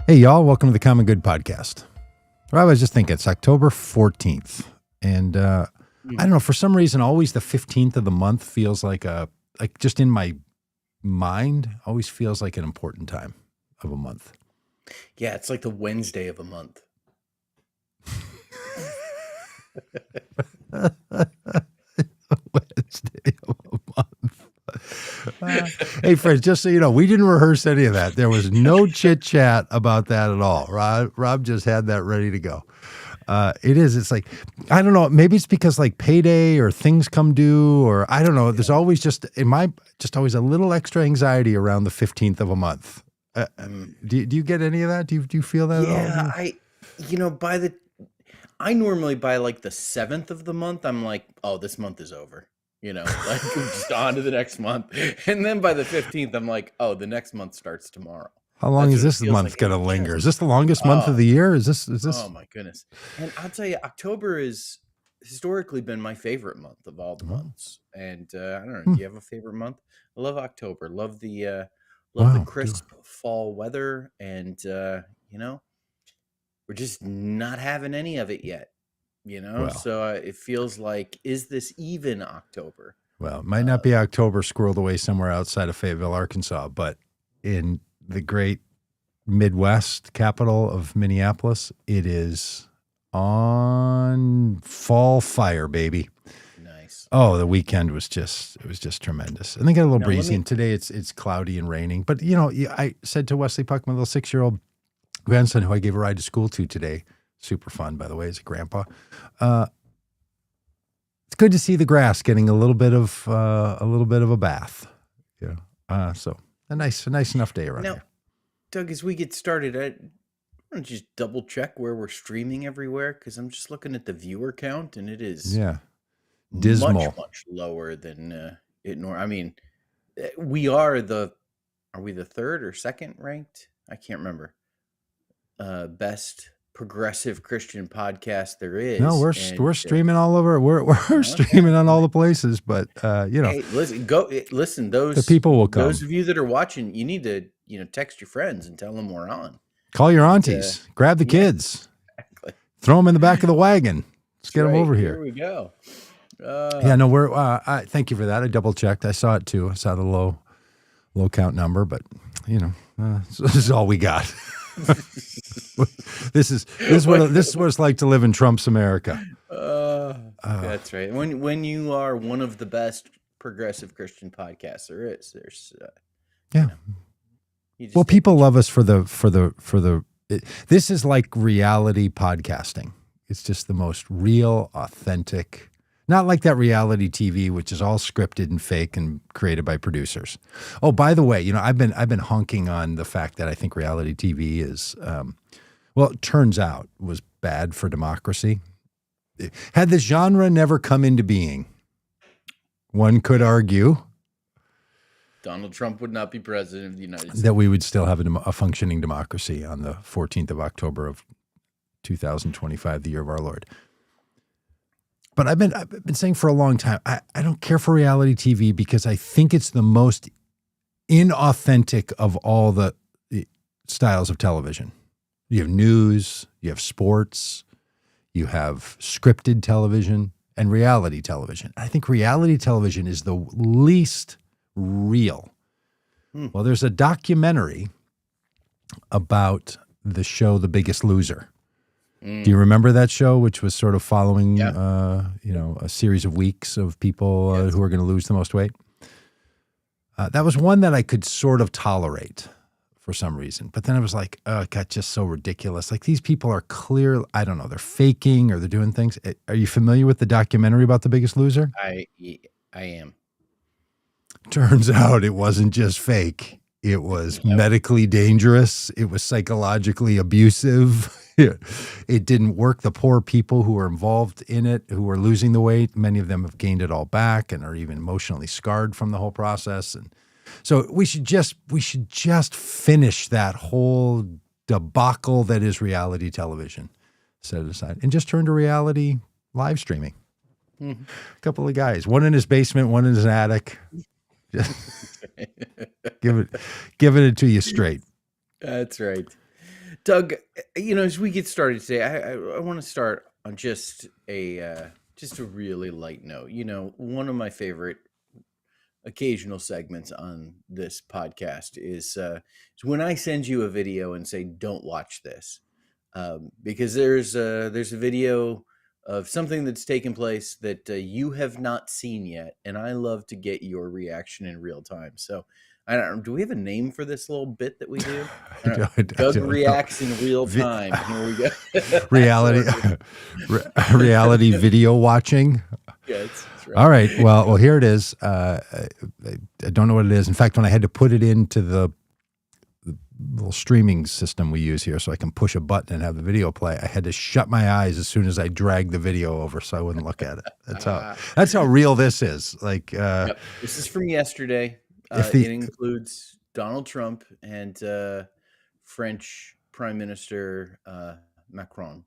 Hey, y'all. Welcome to the Common Good Podcast. Rob, I was just thinking, it's October 14th. And I don't know, for some reason, always the 15th of the month feels like just in my mind, always feels like an important time of a month. Yeah, it's like the Wednesday of a month. Wednesday of a month. Hey, friends, just so you know, we didn't rehearse any of that. There was no chit chat about that at all. Rob just had that ready to go. It's like, I don't know, maybe it's because like payday or things come due, or I don't know. There's always just always a little extra anxiety around the 15th of a month. Do you get any of that? Do you feel that at all? I normally by like the 7th of the month, I'm like, oh, this month is over. Like I'm just on to the next month. And then by the 15th, I'm like, oh, the next month starts tomorrow. How long is this month going to linger? Is this the longest month of the year? Is this? Oh my goodness. And I'll tell you, October has historically been my favorite month of all the months. And I don't know, do you have a favorite month? I love October. Love the crisp fall weather. And we're just not having any of it yet. So it feels like, is this even October? Well, it might not be October squirreled away somewhere outside of Fayetteville, Arkansas, but in the great Midwest capital of Minneapolis, it is on fall fire, baby. Nice. Oh, the weekend was just tremendous. And they got a little breezy, and today it's cloudy and raining. But, I said to Wesley Puck, my little 6-year-old grandson, who I gave a ride to school to today, super fun, by the way, as a grandpa. It's good to see the grass getting a little bit of a bath. So a nice enough day around here. Doug, as we get started, I want to just double check where we're streaming everywhere, because I'm just looking at the viewer count, and it is dismal, much lower than it. I mean, are we the third or second ranked? I can't remember. Best progressive Christian podcast there is. No, we're streaming all over. We're streaming on all the places, but Hey, listen. The people will come. Those of you that are watching, you need to text your friends and tell them we're on. Call your aunties. Grab the kids. Exactly. Throw them in the back of the wagon. Let's get them over here. Here we go. We're. Thank you for that. I double checked. I saw it too. I saw the low count number, but this is all we got. This is what it's like to live in Trump's America. That's right. When you are one of the best progressive Christian podcasts there is, well, people love us for the. This is like reality podcasting. It's just the most real, authentic. Not like that reality TV, which is all scripted and fake and created by producers. Oh, by the way, I've been honking on the fact that I think reality TV is, it turns out was bad for democracy. Had the genre never come into being, one could argue Donald Trump would not be president of the United States. That we would still have a functioning democracy on the 14th of October of 2025, the year of our Lord. But I've been saying for a long time, I don't care for reality TV because I think it's the most inauthentic of all the styles of television. You have news, you have sports, you have scripted television, and reality television. I think reality television is the least real. Well, there's a documentary about the show The Biggest Loser. Do you remember that show, which was sort of following, a series of weeks of people who are going to lose the most weight? That was one that I could sort of tolerate for some reason. But then I was like, oh, it got just so ridiculous. Like, these people are clear, I don't know, they're faking or they're doing things. Are you familiar with the documentary about The Biggest Loser? I am. Turns out it wasn't just fake. It was medically dangerous. It was psychologically abusive. It didn't work. The poor people who were involved in it, who were losing the weight, many of them have gained it all back and are even emotionally scarred from the whole process. And so we should just finish that whole debacle that is reality television, set it aside, and just turn to reality live streaming. A couple of guys, one in his basement, one in his attic. Just giving it to you straight. That's right. Doug, as we get started today, I want to start on just a really light note. One of my favorite occasional segments on this podcast is when I send you a video and say, "Don't watch this," because there's a video of something that's taken place that you have not seen yet, and I love to get your reaction in real time. So, I don't know, do we have a name for this little bit that we do? Doug reacts in real time. Here we go. Reality video watching. Yeah, that's right. All right. Well, here it is. I don't know what it is. In fact, when I had to put it into the little streaming system we use here so I can push a button and have the video play, I had to shut my eyes as soon as I dragged the video over so I wouldn't look at it. That's how real this is. Like, yep. This is from yesterday. It includes Donald Trump and French Prime Minister Macron.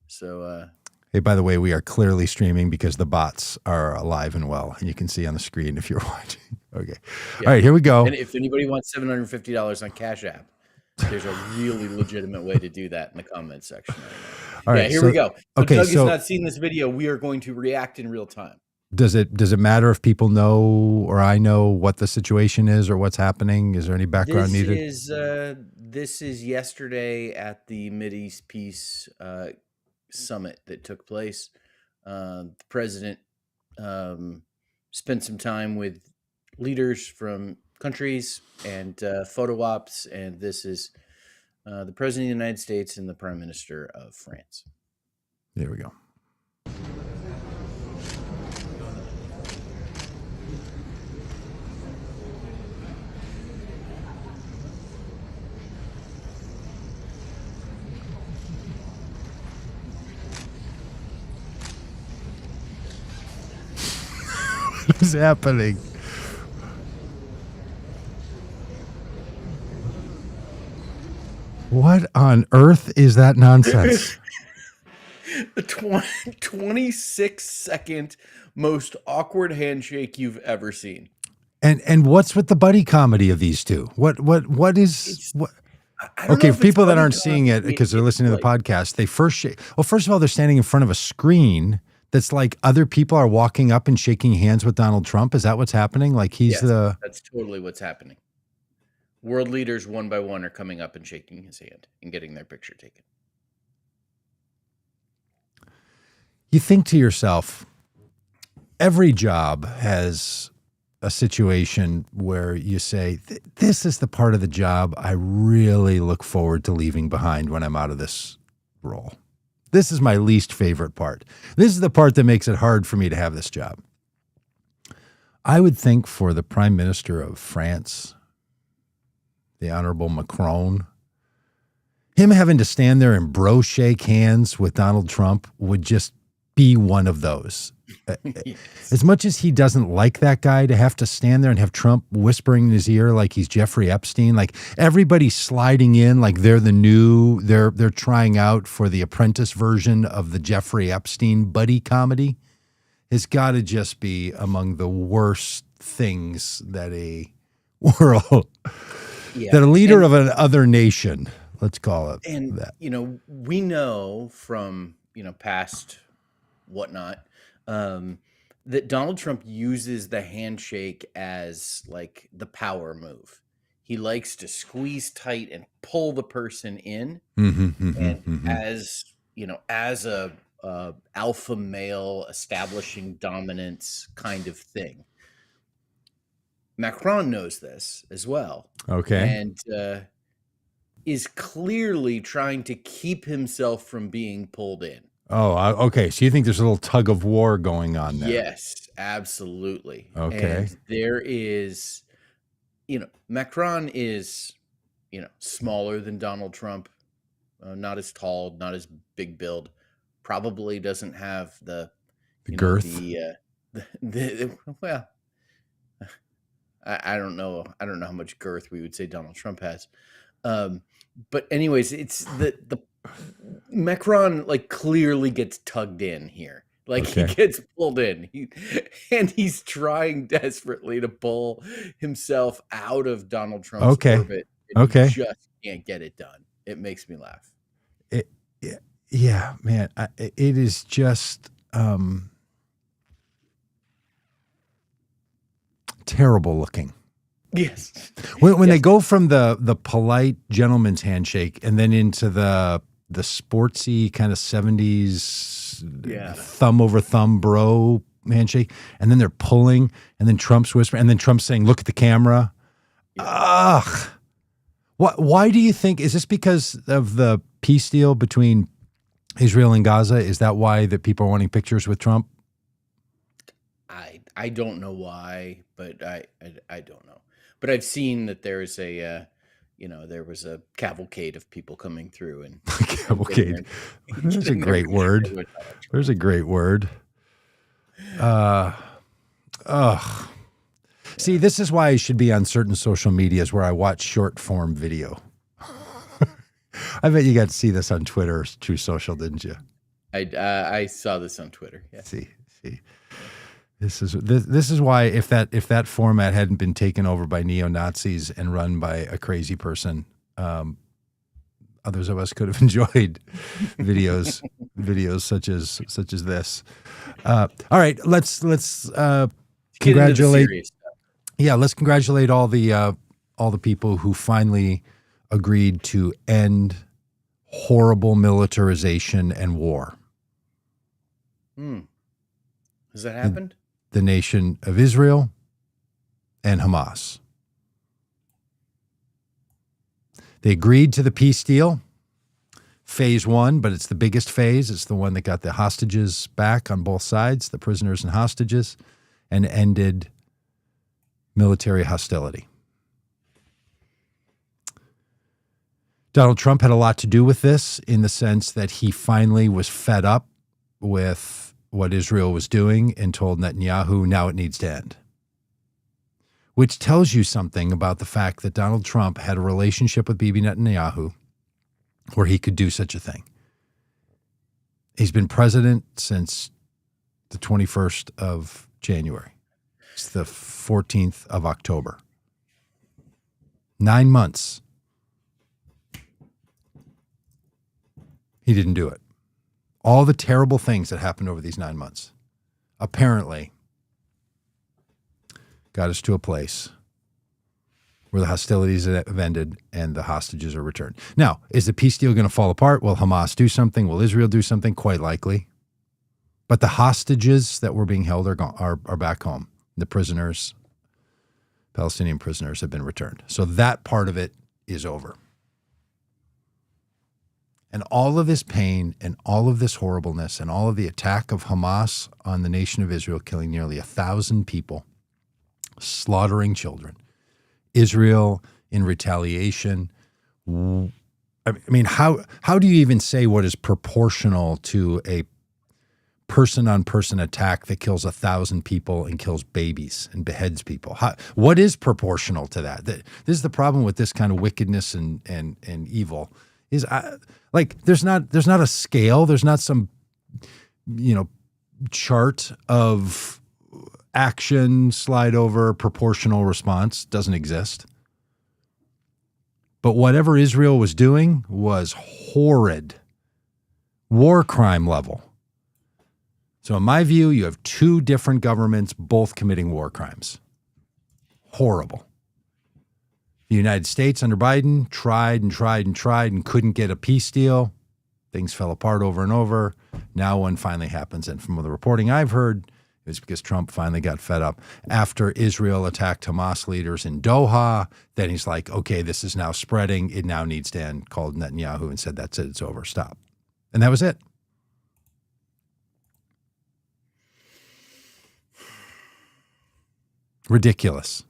So, hey, by the way, we are clearly streaming because the bots are alive and well, and you can see on the screen if you're watching. Okay. Yeah. All right, here we go. And if anybody wants $750 on Cash App, there's a really legitimate way to do that in the comments section. All right, here we go. Okay, Doug has not seen this video. We are going to react in real time. Does it matter if people know or I know what the situation is or what's happening? Is there any background needed? This is yesterday at the Mideast Peace Summit that took place. The president spent some time with leaders from countries and photo ops, and this is the president of the United States and the Prime Minister of France. There we go. What is happening? What on earth is that nonsense? The 26-second most awkward handshake you've ever seen. And what's with the buddy comedy of these two? What is what? Okay, for people that aren't seeing it because they're listening to the podcast, they first shake. Well, first of all, they're standing in front of a screen that's like other people are walking up and shaking hands with Donald Trump. Is that what's happening? Like that's totally what's happening. World leaders one by one are coming up and shaking his hand and getting their picture taken. You think to yourself, every job has a situation where you say, this is the part of the job I really look forward to leaving behind when I'm out of this role. This is my least favorite part. This is the part that makes it hard for me to have this job. I would think for the Prime Minister of France, the Honorable Macron, him having to stand there and bro shake hands with Donald Trump would just be one of those. Yes. As much as he doesn't like that guy, to have to stand there and have Trump whispering in his ear like he's Jeffrey Epstein, like everybody's sliding in like they're they're trying out for the Apprentice version of the Jeffrey Epstein buddy comedy, has got to just be among the worst things that a world, that a leader of another nation, let's call it that. We know from, past whatnot, that Donald Trump uses the handshake as like the power move. He likes to squeeze tight and pull the person in. As a alpha male establishing dominance kind of thing. Macron knows this as well. Okay. And is clearly trying to keep himself from being pulled in. Oh, okay. So you think there's a little tug of war going on there? Yes, absolutely. Okay. And there is, Macron is, smaller than Donald Trump, not as tall, not as big build, probably doesn't have the girth. Well, I don't know. I don't know how much girth we would say Donald Trump has. But anyways, it's the Macron like clearly gets tugged in here. Like he gets pulled in. He's trying desperately to pull himself out of Donald Trump's orbit. And he just can't get it done. it makes me laugh. Yeah, man, it is just terrible looking. Yes. When they go from the polite gentleman's handshake and then into the sportsy kind of 70s thumb over thumb bro handshake, and then they're pulling, and then Trump's whispering, and then Trump's saying, "Look at the camera." Yeah. Ugh. Why do you think? Is this because of the peace deal between Israel and Gaza? Is that why that people are wanting pictures with Trump? I don't know why, but I don't know. But I've seen that there's there was a cavalcade of people coming through and cavalcade. There's a great word. There's a great word. See, this is why I should be on certain social medias where I watch short form video. I bet you got to see this on Twitter, True Social, didn't you? I saw this on Twitter. Yeah. See. This is why if that format hadn't been taken over by neo-Nazis and run by a crazy person, others of us could have enjoyed videos such as this. All right, let's congratulate. Yeah, let's congratulate all the people who finally agreed to end horrible militarization and war. Has that happened? The nation of Israel and Hamas. They agreed to the peace deal, phase 1, but it's the biggest phase. It's the one that got the hostages back on both sides, the prisoners and hostages, and ended military hostility. Donald Trump had a lot to do with this in the sense that he finally was fed up with what Israel was doing and told Netanyahu, now it needs to end. Which tells you something about the fact that Donald Trump had a relationship with Bibi Netanyahu where he could do such a thing. He's been president since the 21st of January. It's the 14th of October. 9 months. He didn't do it. All the terrible things that happened over these 9 months apparently got us to a place where the hostilities have ended and the hostages are returned. Now, is the peace deal going to fall apart? Will Hamas do something? Will Israel do something? Quite likely. But the hostages that were being held are back home. The prisoners, Palestinian prisoners, have been returned. So that part of it is over. And all of this pain and all of this horribleness and all of the attack of Hamas on the nation of Israel, killing nearly 1,000 people, slaughtering children, Israel in retaliation. I mean, how do you even say what is proportional to a person-on-person attack that kills 1,000 people and kills babies and beheads people? What is proportional to that? This is the problem with this kind of wickedness and evil. There's not a scale. There's not some, chart of action, slide over, proportional response. Doesn't exist. But whatever Israel was doing was horrid, war crime level. So in my view, you have two different governments, both committing war crimes. Horrible. The United States under Biden tried and couldn't get a peace deal. Things fell apart over and over. Now one finally happens. And from the reporting I've heard, it was because Trump finally got fed up. After Israel attacked Hamas leaders in Doha, then he's like, okay, this is now spreading. It now needs to end. Called Netanyahu and said, that's it. It's over. Stop. And that was it. Ridiculous.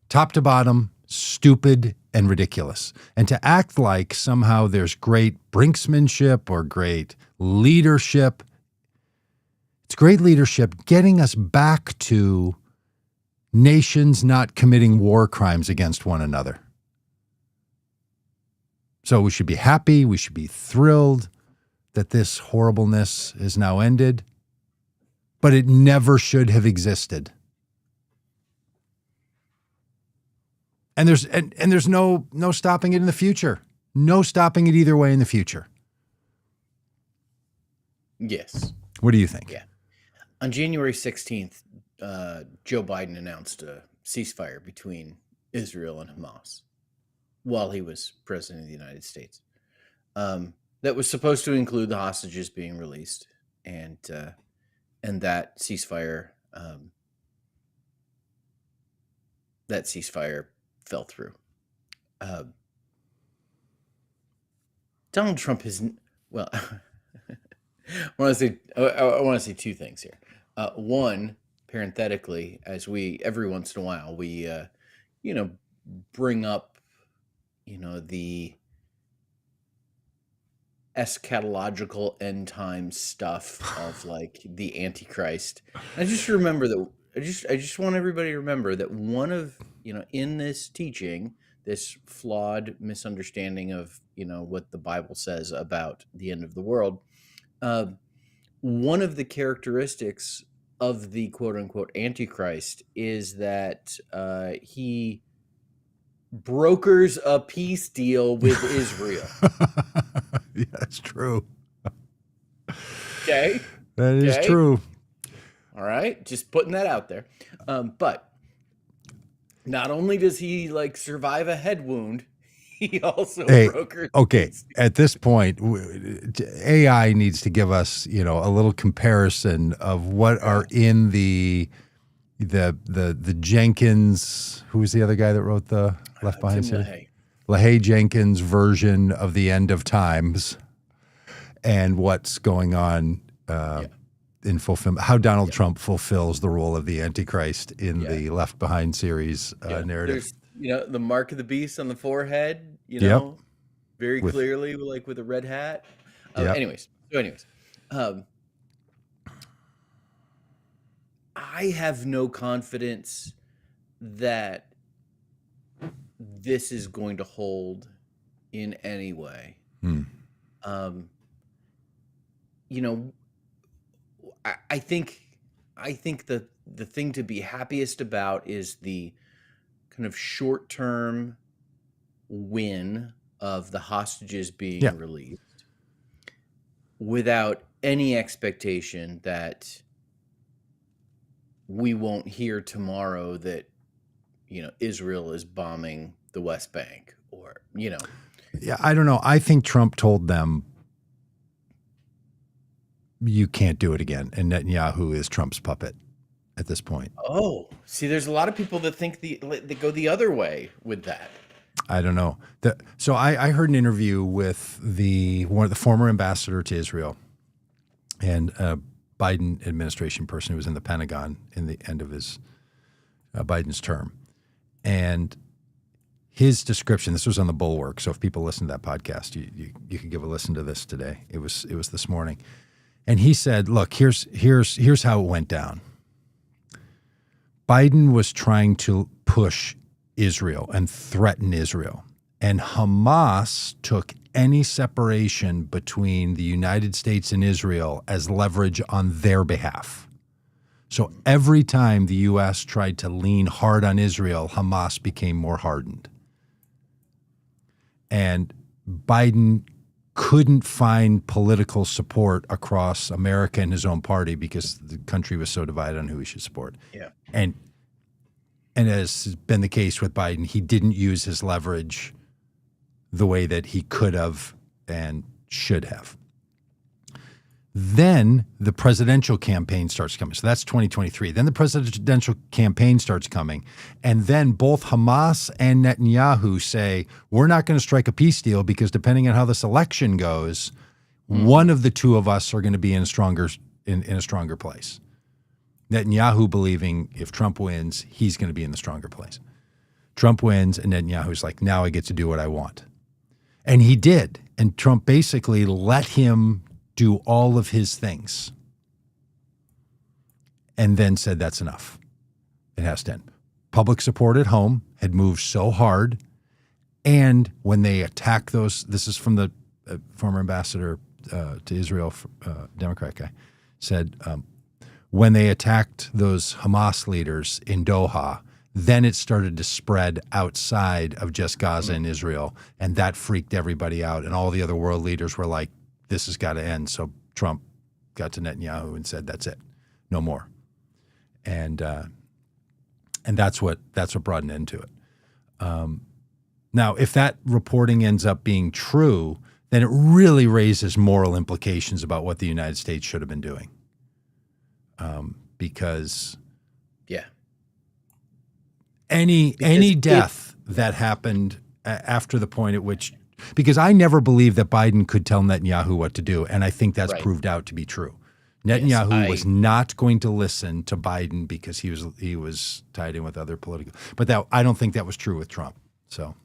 Top to bottom, stupid and ridiculous. And to act like somehow there's great brinksmanship or great leadership. It's great leadership getting us back to nations not committing war crimes against one another. So we should be happy. We should be thrilled that this horribleness is now ended. But it never should have existed. And there's no stopping it in the future. No stopping it either way in the future. Yes. What do you think? Yeah. On January 16th, Joe Biden announced a ceasefire between Israel and Hamas while he was president of the United States. That was supposed to include the hostages being released, and that ceasefire fell through. Donald Trump has well. I want to say two things here. One, parenthetically, as we every once in a while we bring up the eschatological end time stuff of like the Antichrist. I just remember that. I just want everybody to remember that one of in this teaching, this flawed misunderstanding of what the Bible says about the end of the world. One of the characteristics of the quote unquote Antichrist is that he brokers a peace deal with Israel. Yeah, that's true. Okay. That is true. All right. Just putting that out there. But not only does he like survive a head wound, he also brokers. Okay. At this point, AI needs to give us, a little comparison of what are in the Jenkins. Who was the other guy that wrote the Left Behind series? LaHaye Jenkins version of the end of times, and what's going on in fulfillment. How Donald Trump fulfills the role of the Antichrist in the Left Behind series narrative. There's, the mark of the beast on the forehead. Very clearly, like with a red hat. Anyways, I have no confidence that this is going to hold in any way. I think the thing to be happiest about is the kind of short-term win of the hostages being released without any expectation that we won't hear tomorrow that Israel is bombing the West Bank or Yeah, I don't know. I think Trump told them you can't do it again, and Netanyahu is Trump's puppet at this point. Oh, see, there's a lot of people that think that go the other way with that. I don't know. So I heard an interview with the former ambassador to Israel and a Biden administration person who was in the Pentagon in the end of his Biden's term. And his description, this was on the Bulwark, so if people listen to that podcast, you can give a listen to this today. It was this morning. And he said, look, here's how it went down. Biden was trying to push Israel and threaten Israel. And Hamas took any separation between the United States and Israel as leverage on their behalf. So every time the U.S. tried to lean hard on Israel, Hamas became more hardened. And Biden couldn't find political support across America and his own party because the country was so divided on who he should support. Yeah. And as has been the case with Biden, he didn't use his leverage the way that he could have and should have. Then the presidential campaign starts coming. So that's 2023. Then the presidential campaign starts coming. And then both Hamas and Netanyahu say, we're not going to strike a peace deal because depending on how this election goes, one of the two of us are going to be in a stronger place. Netanyahu believing if Trump wins, he's going to be in the stronger place. Trump wins, and Netanyahu's like, now I get to do what I want. And he did. And Trump basically let him do all of his things and then said, that's enough. It has to end. Public support at home had moved so hard. And when they attack those, this is from the former ambassador to Israel, Democrat guy, said, when they attacked those Hamas leaders in Doha, Then it started to spread outside of just Gaza and Israel, and that freaked everybody out. And all the other world leaders were like, this has got to end. So Trump got to Netanyahu and said, that's it, no more. And that's what brought an end to it. Now, if that reporting ends up being true, then it really raises moral implications about what the United States should have been doing. Because any death that happened after the point at which, because I never believed that Biden could tell Netanyahu what to do, and I think that's proved out to be true. Netanyahu was not going to listen to Biden because he was tied in with other political. But I don't think that was true with Trump. So,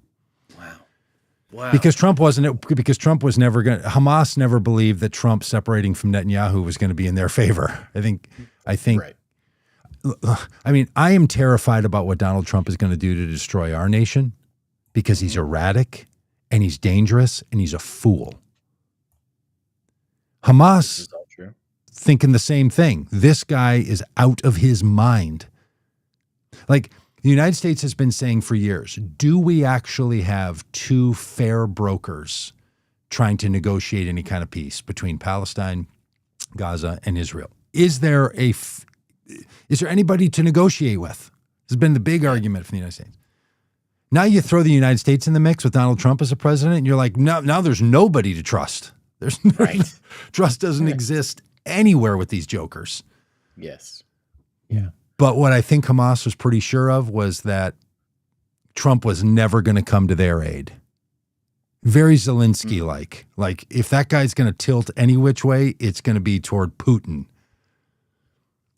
wow. Because Trump was never going. Hamas never believed that Trump separating from Netanyahu was going to be in their favor. I think. Right. I mean, I am terrified about what Donald Trump is going to do to destroy our nation because he's erratic and he's dangerous and he's a fool. Hamas thinking the same thing. This guy is out of his mind. Like the United States has been saying for years, do we actually have two fair brokers trying to negotiate any kind of peace between Palestine, Gaza, and Israel? Is there anybody to negotiate with? This has been the big argument from the United States. Now you throw the United States in the mix with Donald Trump as a president, and you're like, now there's nobody to trust. Trust doesn't exist anywhere with these jokers. Yes. Yeah. But what I think Hamas was pretty sure of was that Trump was never going to come to their aid. Very Zelensky-like. Like, if that guy's going to tilt any which way, it's going to be toward Putin.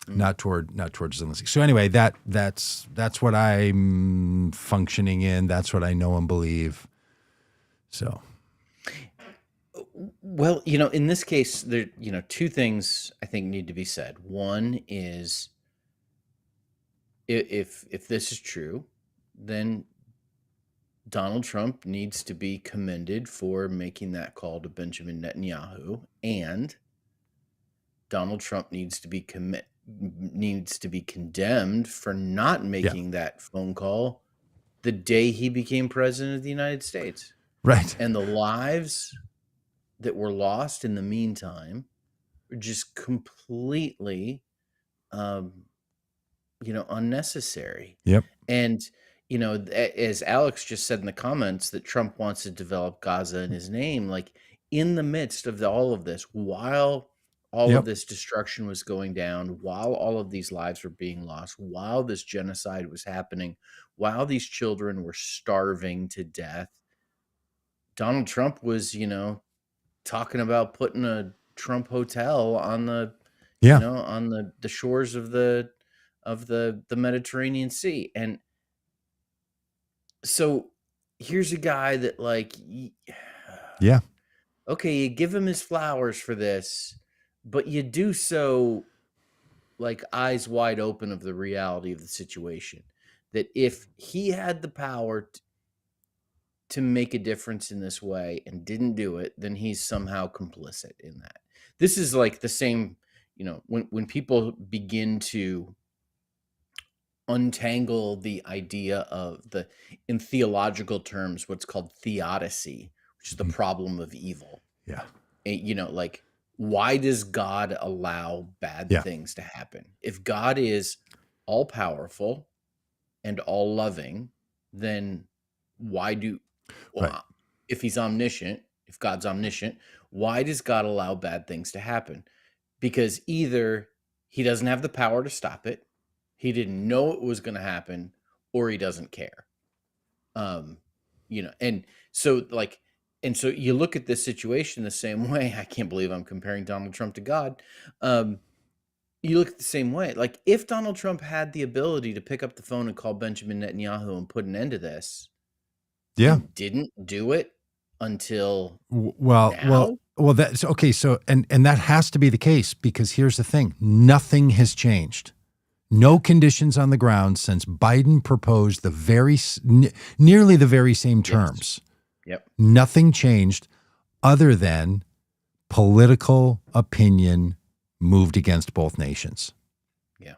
Not toward Zelensky. So anyway, that's what I'm functioning in. That's what I know and believe. So, well, in this case, there, two things I think need to be said. One is, if this is true, then Donald Trump needs to be commended for making that call to Benjamin Netanyahu, and Donald Trump needs to be condemned for not making that phone call the day he became president of the United States. Right. And the lives that were lost in the meantime were just completely, unnecessary. Yep. And, as Alex just said in the comments, that Trump wants to develop Gaza in his name, like in the midst of all of this, while all of this destruction was going down, while all of these lives were being lost, while this genocide was happening, while these children were starving to death, Donald Trump was, talking about putting a Trump hotel on the, on the shores of the Mediterranean Sea. And so here's a guy that okay, you give him his flowers for this, but you do so like eyes wide open of the reality of the situation. That if he had the power to make a difference in this way and didn't do it, then he's somehow complicit in that. This is like the same, when people begin to untangle the idea of in theological terms, what's called theodicy, which is the problem of evil. Yeah. And, why does God allow bad things to happen? If God is all powerful and all loving, then if he's omniscient, if God's omniscient, why does God allow bad things to happen? Because either he doesn't have the power to stop it, he didn't know it was going to happen, or he doesn't care. And so you look at this situation the same way. I can't believe I'm comparing Donald Trump to God. You look at the same way. Like, if Donald Trump had the ability to pick up the phone and call Benjamin Netanyahu and put an end to this, he didn't do it until now? Well, that's okay. So, and that has to be the case, because here's the thing: nothing has changed. No conditions on the ground since Biden proposed nearly the very same terms. Yep. Nothing changed other than political opinion moved against both nations. Yeah.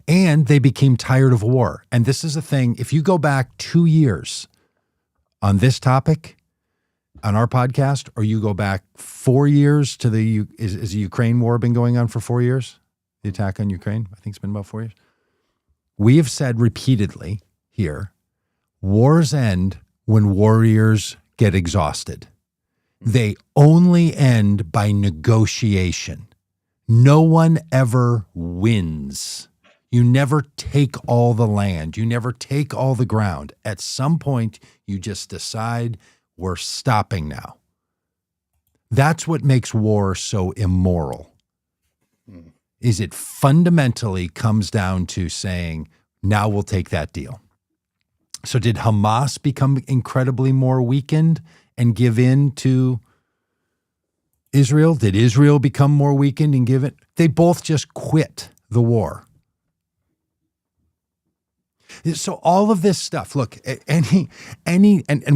And they became tired of war. And this is a thing, if you go back 2 years on this topic on our podcast, or you go back 4 years to is the Ukraine war been going on for 4 years? The attack on Ukraine? I think it's been about 4 years. We have said repeatedly here, wars end when warriors get exhausted. They only end by negotiation. No one ever wins. You never take all the land. You never take all the ground. At some point, you just decide we're stopping now. That's what makes war so immoral. Is it fundamentally comes down to saying, now we'll take that deal. So did Hamas become incredibly more weakened and give in to Israel? Did Israel become more weakened and give it? They both just quit the war. So all of this stuff, look, and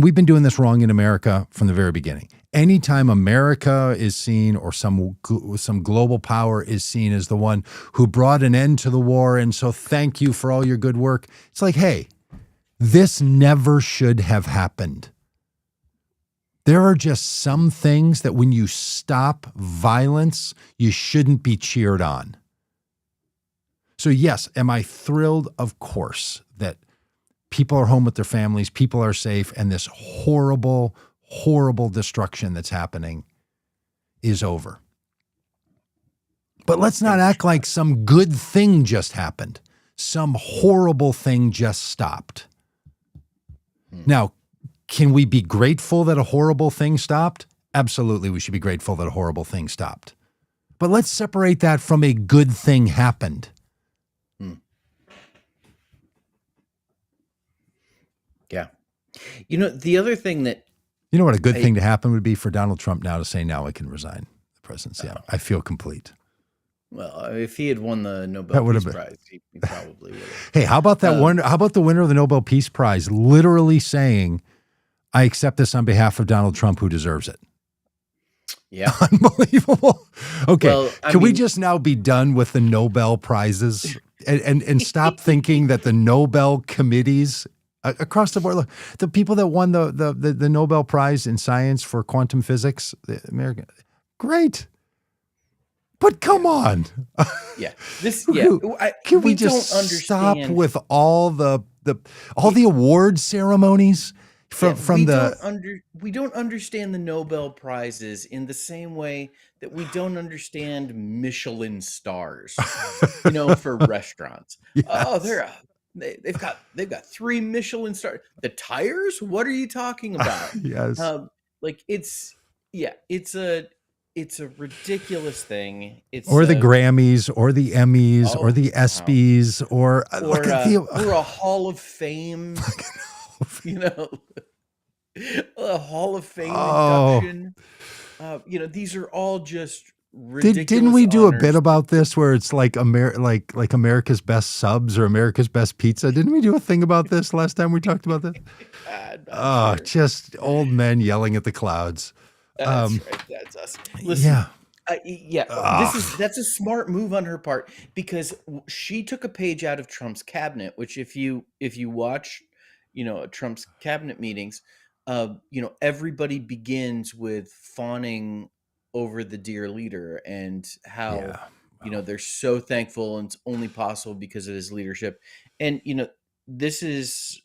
we've been doing this wrong in America from the very beginning. Anytime America is seen or some global power is seen as the one who brought an end to the war, and so thank you for all your good work, it's like, hey, this never should have happened. There are just some things that when you stop violence, you shouldn't be cheered on. So yes, am I thrilled? Of course, that people are home with their families, people are safe, and this horrible, horrible destruction that's happening is over. But let's not act like some good thing just happened. Some horrible thing just stopped. Now, can we be grateful that a horrible thing stopped? Absolutely, we should be grateful that a horrible thing stopped. But let's separate that from a good thing happened. Yeah. You know, the other thing that... You know what a good thing to happen would be for Donald Trump now to say, now I can resign the presidency. I feel complete. Well, if he had won the Nobel Peace Prize, he probably would have. Hey, how about that one? How about the winner of the Nobel Peace Prize literally saying, I accept this on behalf of Donald Trump, who deserves it? Yeah. Unbelievable. Okay. Well, Can we just now be done with the Nobel Prizes and stop thinking that the Nobel committees across the board, look, the people that won the Nobel Prize in science for quantum physics, the American, great. But come on. Yeah. Can we just stop with all the award ceremonies we don't understand the Nobel Prizes in the same way that we don't understand Michelin stars, for restaurants. Yes. Oh, they've got 3 Michelin stars. The tires? What are you talking about? Yes. It's a ridiculous thing. Or the Grammys, or the Emmys, or the ESPYs, or a Hall of Fame. A Hall of Fame induction. These are all just ridiculous. Didn't we do honors. A bit about this where it's like like America's Best Subs or America's Best Pizza? Didn't we do a thing about this last time we talked about this? Sure. Just old men yelling at the clouds. That's right. That's us. Listen, that's a smart move on her part, because she took a page out of Trump's cabinet, which if you watch, Trump's cabinet meetings, everybody begins with fawning over the dear leader and how, they're so thankful, and it's only possible because of his leadership. And, this is,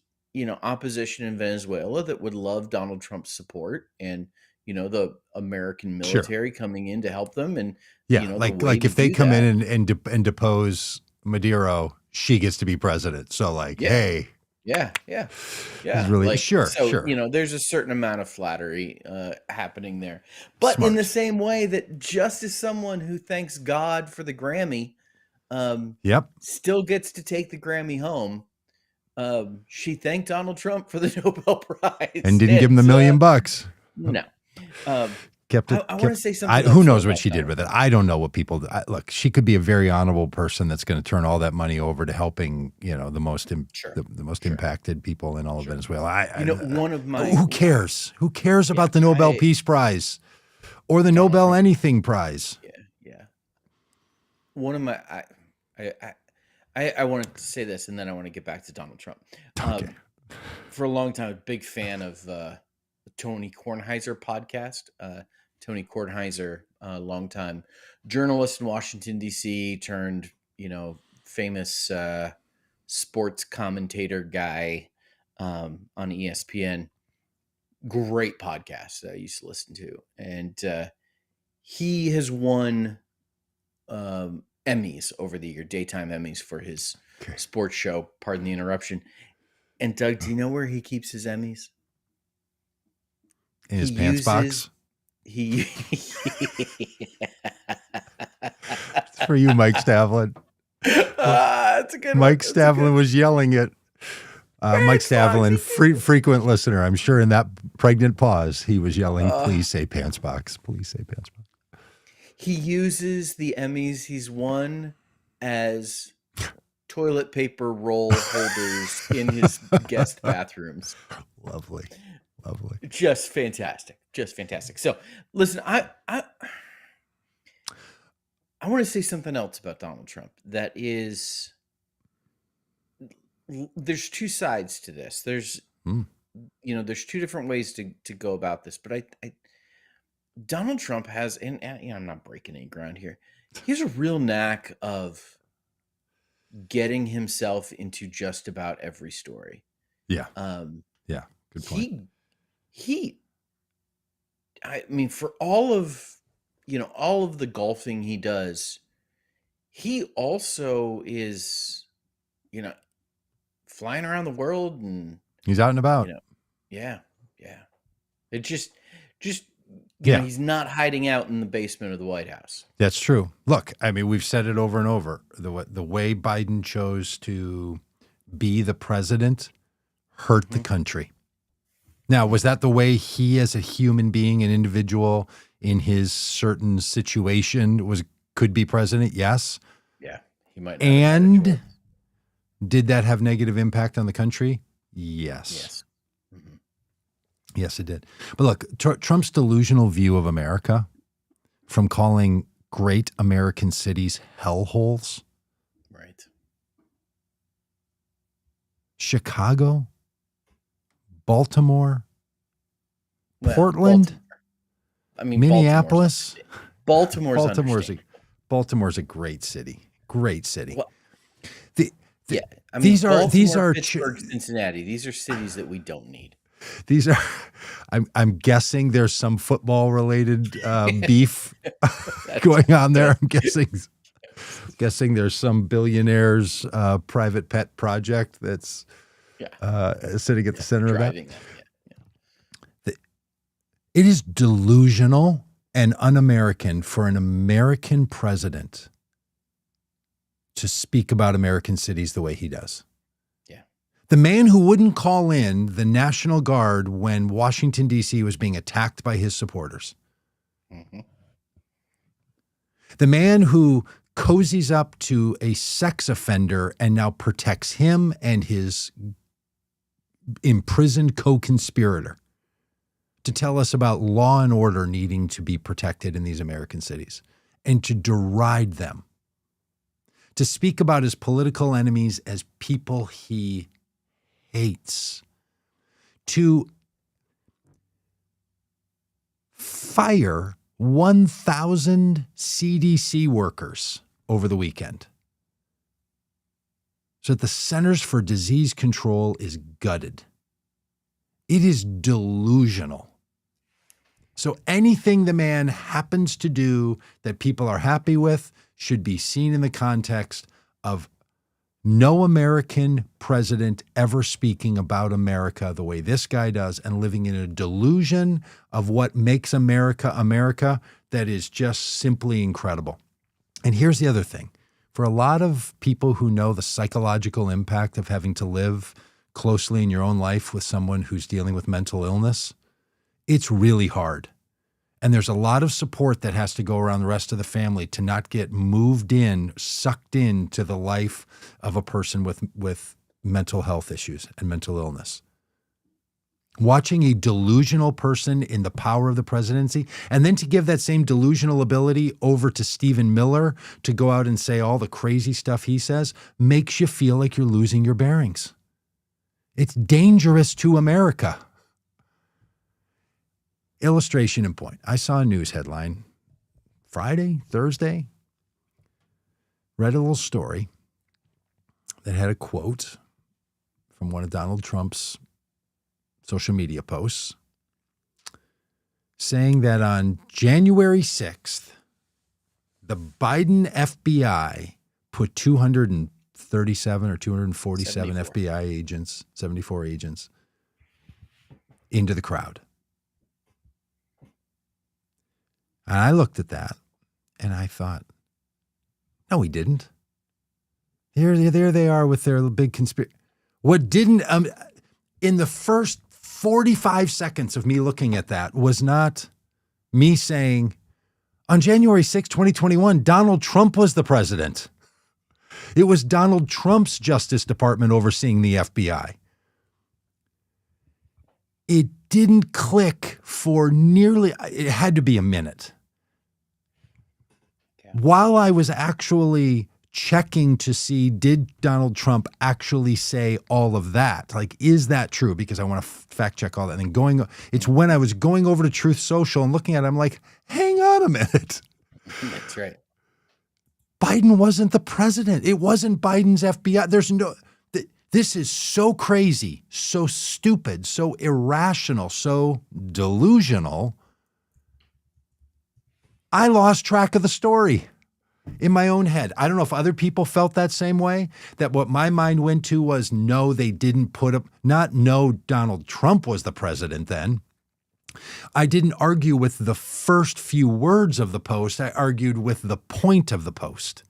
opposition in Venezuela that would love Donald Trump's support, and, the American military coming in to help them. And, like if they come in and depose Maduro, she gets to be president. So hey. Yeah. Really, sure. There's a certain amount of flattery happening there. But in the same way that just as someone who thanks God for the Grammy, still gets to take the Grammy home, she thanked Donald Trump for the Nobel Prize. And didn't give him the $1 million. No. Kept it. I want to say something. Who knows what she did with it? I don't know what people look. She could be a very honorable person that's going to turn all that money over to helping, the most impacted people in all of Venezuela. One of my who cares? Who cares about the Nobel Peace Prize or the Nobel anything prize? Yeah. One of my I wanted to say this, and then I want to get back to Donald Trump. Okay. For a long time, a big fan of the Tony Kornheiser podcast. Tony Kornheiser, longtime journalist in Washington, D.C., turned, famous sports commentator guy on ESPN. Great podcast that I used to listen to. And he has won Emmys over the year, daytime Emmys for his sports show. Pardon the interruption. And Doug, do you know where he keeps his Emmys? In his pants box? It's for you, Mike Stavlin. It's a good Mike one. Stavlin was yelling at Mike Stavlin, frequent listener. I'm sure in that pregnant pause, he was yelling, please say pants box. Please say pants box. He uses the Emmys he's won as toilet paper roll holders in his guest bathrooms. Lovely. Just fantastic. So listen, I want to say something else about Donald Trump. That is, there's two sides to this. There's there's two different ways to go about this, but I Donald Trump has, and I'm not breaking any ground here. He has a real knack of getting himself into just about every story. Yeah. Good point. I mean, for all of the golfing he does, he also is, flying around the world, and he's out and about. Yeah. It just he's not hiding out in the basement of the White House. That's true. Look, I mean, we've said it over and over. The way Biden chose to be the president hurt the country. Now, was that the way he, as a human being, an individual in his certain situation, could be president? Yes. Yeah, he might. And did that have negative impact on the country? Yes. Mm-hmm. Yes, it did. But look, Trump's delusional view of America, from calling great American cities hellholes, right? Chicago, Baltimore, Portland, Minneapolis. Baltimore's a great city. Great city. Well, these are Pittsburgh, Cincinnati. These are cities that we don't need. These are. I'm guessing there's some football related beef going on there. I'm guessing there's some billionaire's private pet project that's sitting at the center of that. It is delusional and un-American for an American president to speak about American cities the way he does. Yeah. The man who wouldn't call in the National Guard when Washington, D.C. was being attacked by his supporters. Mm-hmm. The man who cozies up to a sex offender and now protects him and his imprisoned co-conspirator to tell us about law and order needing to be protected in these American cities, and to deride them, to speak about his political enemies as people he hates, to fire 1,000 CDC workers over the weekend, so that the Centers for Disease Control is gutted. It is delusional. So anything the man happens to do that people are happy with should be seen in the context of no American president ever speaking about America the way this guy does, and living in a delusion of what makes America America that is just simply incredible. And here's the other thing. For a lot of people who know the psychological impact of having to live closely in your own life with someone who's dealing with mental illness, it's really hard. And there's a lot of support that has to go around the rest of the family to not get sucked into the life of a person with mental health issues and mental illness. Watching a delusional person in the power of the presidency, and then to give that same delusional ability over to Stephen Miller to go out and say all the crazy stuff he says, makes you feel like you're losing your bearings. It's dangerous to America. Illustration in point. I saw a news headline Friday, Thursday, read a little story that had a quote from one of Donald Trump's social media posts saying that on January 6th, the Biden FBI put 237 or 247 FBI agents, 74 agents, into the crowd. And I looked at that and I thought, no, he didn't. There they are with their big conspiracy. What didn't, in the first 45 seconds of me looking at that was not me saying, on January 6, 2021, Donald Trump was the president. It was Donald Trump's Justice Department overseeing the FBI. It didn't click for it had to be a minute. Okay. While I was actually checking to see, did Donald Trump actually say all of that? Like, is that true? Because I want to fact check all that. And then it's when I was going over to Truth Social and looking at it, I'm like, hang on a minute. That's right. Biden wasn't the president. It wasn't Biden's FBI. This is so crazy, so stupid, so irrational, so delusional. I lost track of the story in my own head. I don't know if other people felt that same way, that what my mind went to was, no, they didn't no, Donald Trump was the president then. I didn't argue with the first few words of the post. I argued with the point of the post.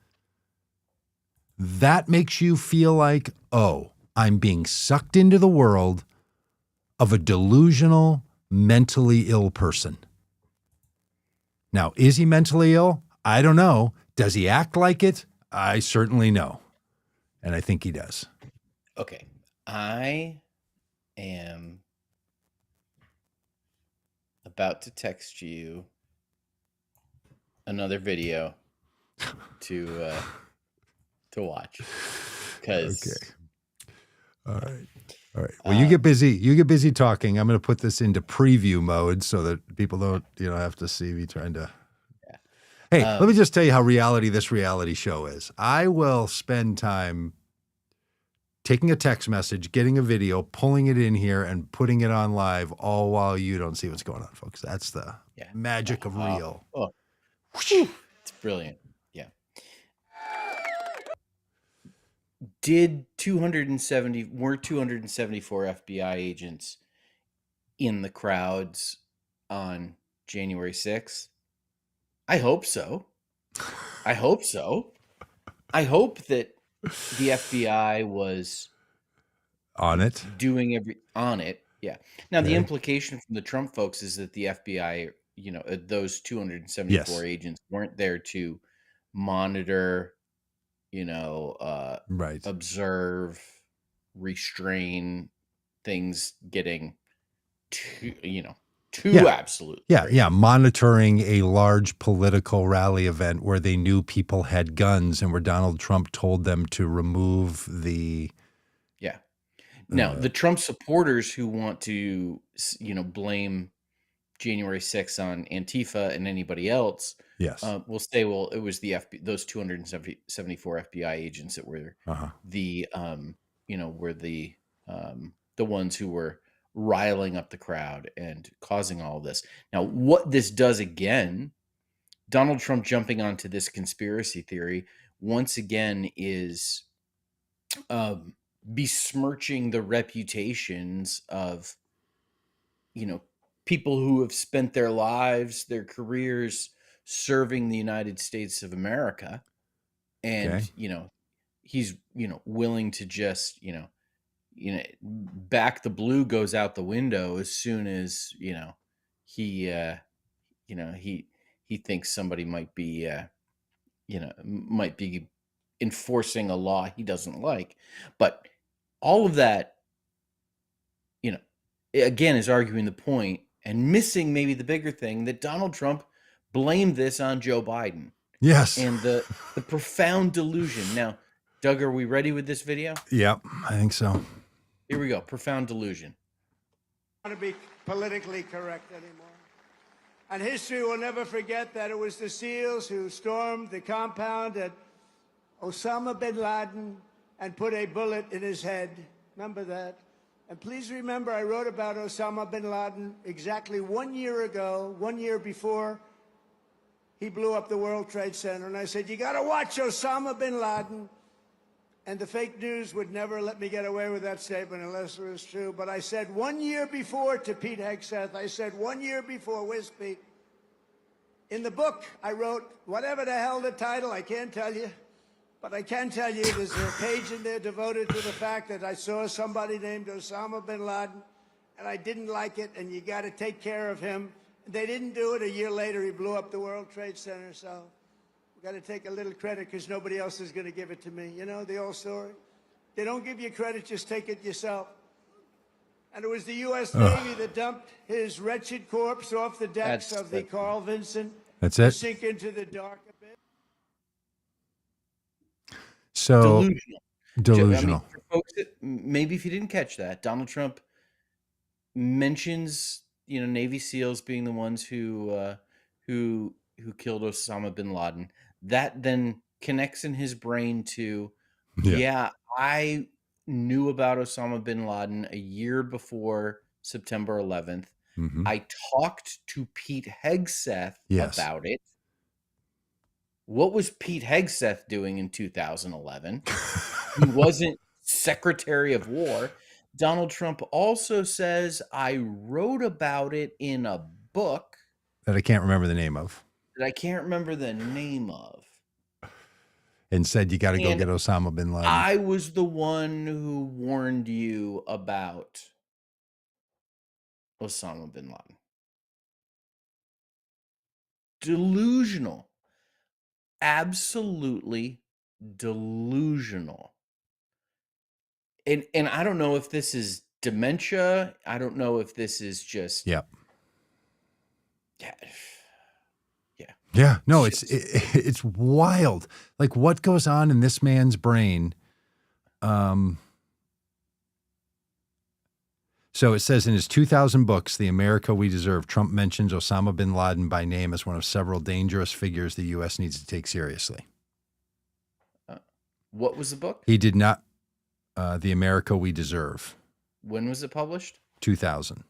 That makes you feel like, oh, I'm being sucked into the world of a delusional, mentally ill person. Now, is he mentally ill? I don't know. Does he act like it? I certainly know. And I think he does. Okay. I am about to text you another video to watch. Okay. All right. Well, you get busy. You get busy talking. I'm going to put this into preview mode so that people don't, have to see me trying to. Hey, let me just tell you how this reality show is. I will spend time taking a text message, getting a video, pulling it in here, and putting it on live, all while you don't see what's going on, folks. That's the magic of real. It's brilliant. Yeah. Were 274 FBI agents in the crowds on January 6th? I hope so. I hope that the FBI was on it. On it. Yeah. Now, the implication from the Trump folks is that the FBI, those 274 agents weren't there to monitor, observe, restrain things getting too absolute. Yeah. Monitoring a large political rally event where they knew people had guns and where Donald Trump told them to remove the. Yeah. Now, the Trump supporters who want to, blame January 6th on Antifa and anybody else, will say, well, it was those 274 FBI agents that were the ones who were riling up the crowd and causing all of this. Now, what this does again, Donald Trump jumping onto this conspiracy theory once again is besmirching the reputations of, people who have spent their lives, their careers serving the United States of America. And, he's, willing to just, back the blue goes out the window as soon as, he thinks somebody might be enforcing a law he doesn't like. But all of that, again, is arguing the point and missing maybe the bigger thing that Donald Trump blamed this on Joe Biden. Yes. And the profound delusion. Now, Doug, are we ready with this video? Yep, I think so. Here we go. Profound delusion. I don't want to be politically correct anymore. And history will never forget that it was the SEALs who stormed the compound at Osama bin Laden and put a bullet in his head. Remember that? And please remember, I wrote about Osama bin Laden exactly 1 year ago, 1 year before he blew up the World Trade Center. And I said, you got to watch Osama bin Laden. And the fake news would never let me get away with that statement unless it was true. But I said 1 year before to Pete Hegseth, I said 1 year before, where's Pete? In the book, I wrote, whatever the hell the title, I can't tell you. But I can tell you there's a page in there devoted to the fact that I saw somebody named Osama bin Laden, and I didn't like it, and you got to take care of him. They didn't do it. A year later, he blew up the World Trade Center, so got to take a little credit because nobody else is going to give it to me. You know the old story? They don't give you credit, just take it yourself. And it was the U.S. Navy that dumped his wretched corpse off the decks of the Carl Vinson. That's it? To sink into the dark abyss. So, delusional. I mean, for folks that, maybe if you didn't catch that, Donald Trump mentions, Navy SEALs being the ones who killed Osama bin Laden. That then connects in his brain to, I knew about Osama bin Laden a year before September 11th. Mm-hmm. I talked to Pete Hegseth Yes. about it. What was Pete Hegseth doing in 2011? He wasn't Secretary of War. Donald Trump also says, I wrote about it in a book That I can't remember the name of. that I can't remember the name of. And said you got to go And get Osama bin Laden. I was the one who warned you about Osama bin Laden. Delusional. Absolutely delusional. And I don't know if this is dementia. I don't know if this is just Yep. Yeah. Yeah. No, it's wild. Like what goes on in this man's brain. So it says in his 2,000 books, The America We Deserve, Trump mentions Osama bin Laden by name as one of several dangerous figures the U.S. needs to take seriously. What was the book? He did not. The America We Deserve. When was it published? 2000.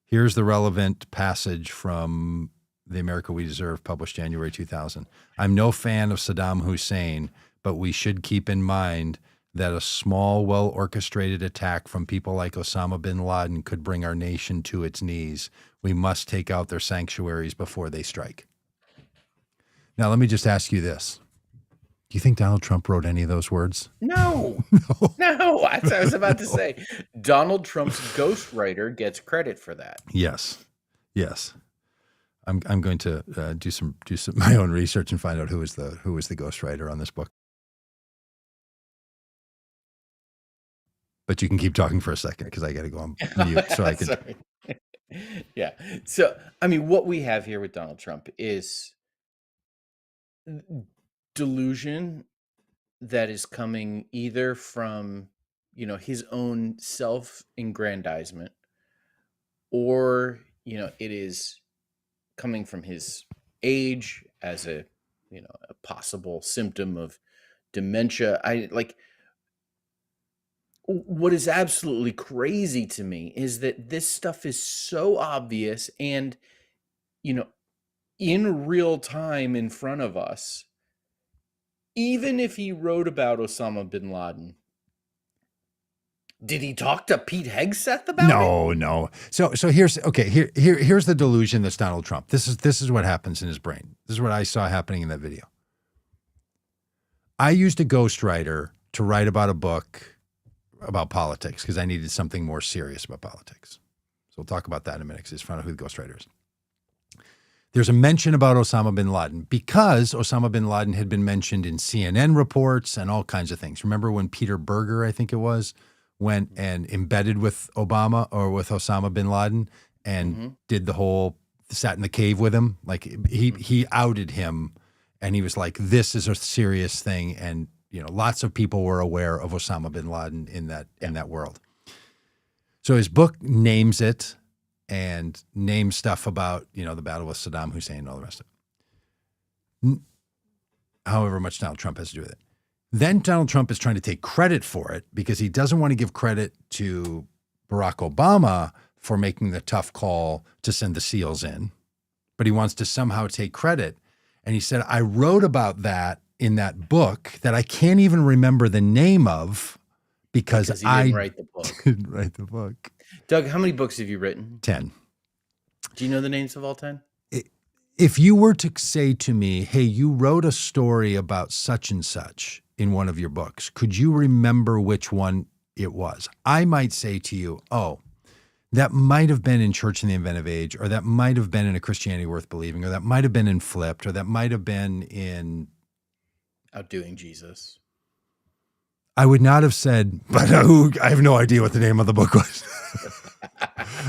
Here's the relevant passage from The America We Deserve, published January 2000. I'm no fan of Saddam Hussein, but we should keep in mind that a small, well-orchestrated attack from people like Osama bin Laden could bring our nation to its knees. We must take out their sanctuaries before they strike. Now, let me just ask you this. Do you think Donald Trump wrote any of those words? No. No. That's what I was about to say. Donald Trump's ghostwriter gets credit for that. Yes. I'm going to do some my own research and find out who was the ghostwriter on this book. But you can keep talking for a second because I got to go on mute so I can. Sorry. Yeah. So, I mean, what we have here with Donald Trump is delusion that is coming either from, his own self-aggrandizement, or, it is coming from his age as a possible symptom of dementia. What is absolutely crazy to me is that this stuff is so obvious and, in real time in front of us. Even if he wrote about Osama bin Laden, did he talk to Pete Hegseth about it? No. So here's the delusion that's Donald Trump. This is what happens in his brain. This is what I saw happening in that video. I used a ghostwriter to write about a book about politics because I needed something more serious about politics. So we'll talk about that in a minute because it's found out who the ghostwriter is. There's a mention about Osama bin Laden because Osama bin Laden had been mentioned in CNN reports and all kinds of things. Remember when Peter Berger, I think it was went and embedded with Obama or with Osama bin Laden and did the whole, sat in the cave with him. Like he outed him, and he was like, this is a serious thing. And, you know, lots of people were aware of Osama bin Laden in that world. So his book names it and names stuff about, you know, the battle with Saddam Hussein and all the rest of it. However much Donald Trump has to do with it. Then Donald Trump is trying to take credit for it because he doesn't want to give credit to Barack Obama for making the tough call to send the SEALs in, but he wants to somehow take credit. And he said, I wrote about that in that book that I can't even remember the name of because he didn't write the book. Didn't write the book. Doug, how many books have you written? 10. Do you know the names of all 10? If you were to say to me, hey, you wrote a story about such and such in one of your books, could you remember which one it was? I might say to you, oh, that might have been in Church in the Inventive Age, or that might have been in A Christianity Worth Believing, or that might have been in Flipped, or that might have been in Outdoing Jesus. I would not have said, but I have no idea what the name of the book was.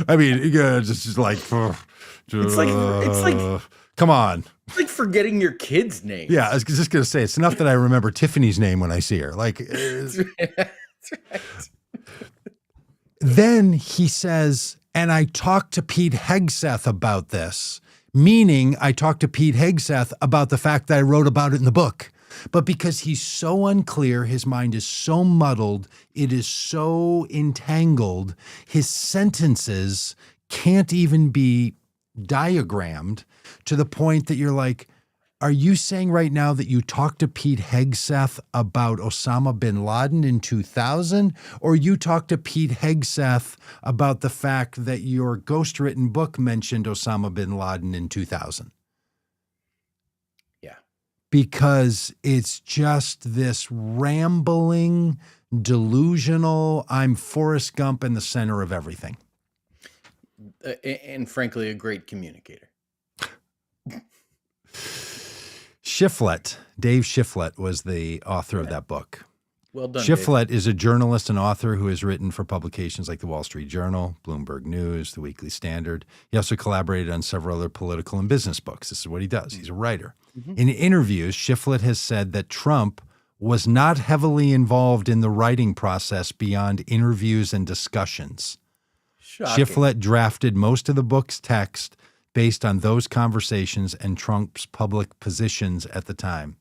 I mean, just like, it's like, come on. It's like forgetting your kid's name. Yeah, I was just going to say, it's enough that I remember Tiffany's name when I see her. Like, That's right. Then he says, and I talked to Pete Hegseth about this, meaning I talked to Pete Hegseth about the fact that I wrote about it in the book. But because he's so unclear, his mind is so muddled, it is so entangled, his sentences can't even be diagrammed to the point that you're like, are you saying right now that you talked to Pete Hegseth about Osama bin Laden in 2000, or you talked to Pete Hegseth about the fact that your ghostwritten book mentioned Osama bin Laden in 2000? Yeah. Because it's just this rambling, delusional, I'm Forrest Gump in the center of everything. And frankly, a great communicator. Dave Shiflett was the author of that book. Well done, Shiflett is a journalist and author who has written for publications like the Wall Street Journal, Bloomberg News, the Weekly Standard. He also collaborated on several other political and business books. This is what he does. He's a writer. In interviews, Shiflett has said that Trump was not heavily involved in the writing process beyond interviews and discussions. Shocking. Shiflett drafted most of the book's text based on those conversations and Trump's public positions at the time.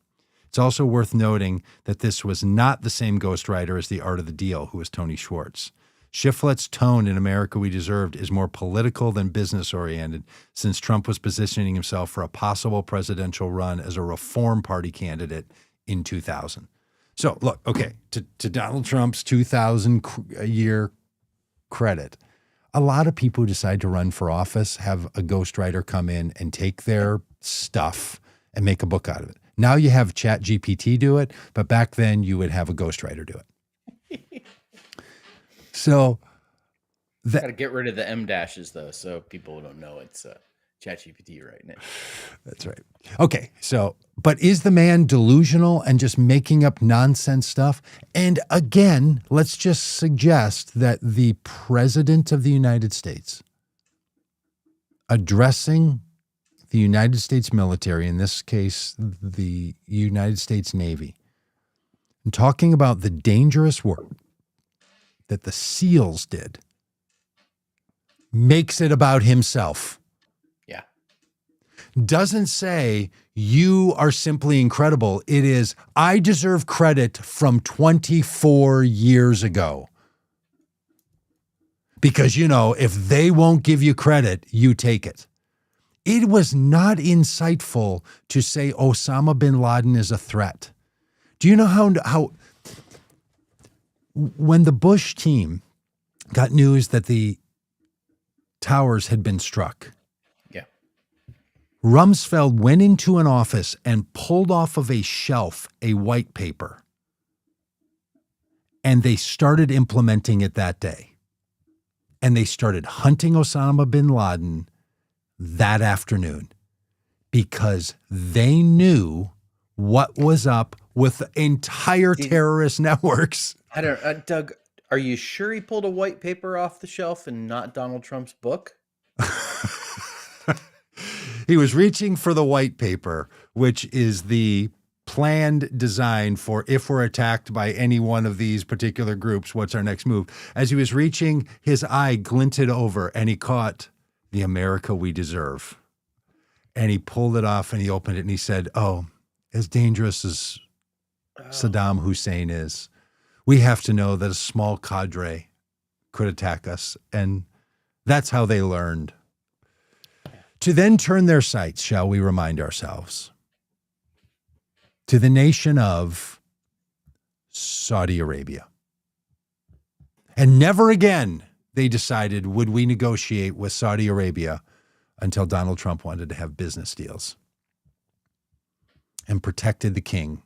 It's also worth noting that this was not the same ghostwriter as The Art of the Deal, who was Tony Schwartz. Shiflett's tone in America We Deserved is more political than business-oriented, since Trump was positioning himself for a possible presidential run as a Reform Party candidate in 2000. So, look, okay, to Donald Trump's 2000 year credit, a lot of people who decide to run for office have a ghostwriter come in and take their stuff and make a book out of it. Now you have ChatGPT do it, but back then you would have a ghostwriter do it. So got to get rid of the M dashes though, so people don't know it's ChatGPT right now. That's right. Okay, so but is the man delusional and just making up nonsense stuff? And again, let's just suggest that the President of the United States addressing the United States military, in this case, the United States Navy, and talking about the dangerous work that the SEALs did, makes it about himself. Yeah. Doesn't say you are simply incredible. It is, I deserve credit from 24 years ago. Because, you know, if they won't give you credit, you take it. It was not insightful to say Osama bin Laden is a threat. Do you know how when the Bush team got news that the towers had been struck, Rumsfeld went into an office and pulled off of a shelf a white paper, and they started implementing it that day. And they started hunting Osama bin Laden that afternoon because they knew what was up with entire terrorist networks. I don't, Doug, Are you sure he pulled a white paper off the shelf and not Donald Trump's book? He was reaching for the white paper, which is the planned design for if we're attacked by any one of these particular groups, what's our next move? As he was reaching, his eye glinted over and he caught the America we deserve. And he pulled it off and he opened it and he said, oh, as dangerous as Saddam Hussein is, we have to know that a small cadre could attack us. And that's how they learned. To then turn their sights, shall we remind ourselves, to the nation of Saudi Arabia. And never again, they decided, would we negotiate with Saudi Arabia until Donald Trump wanted to have business deals and protected the king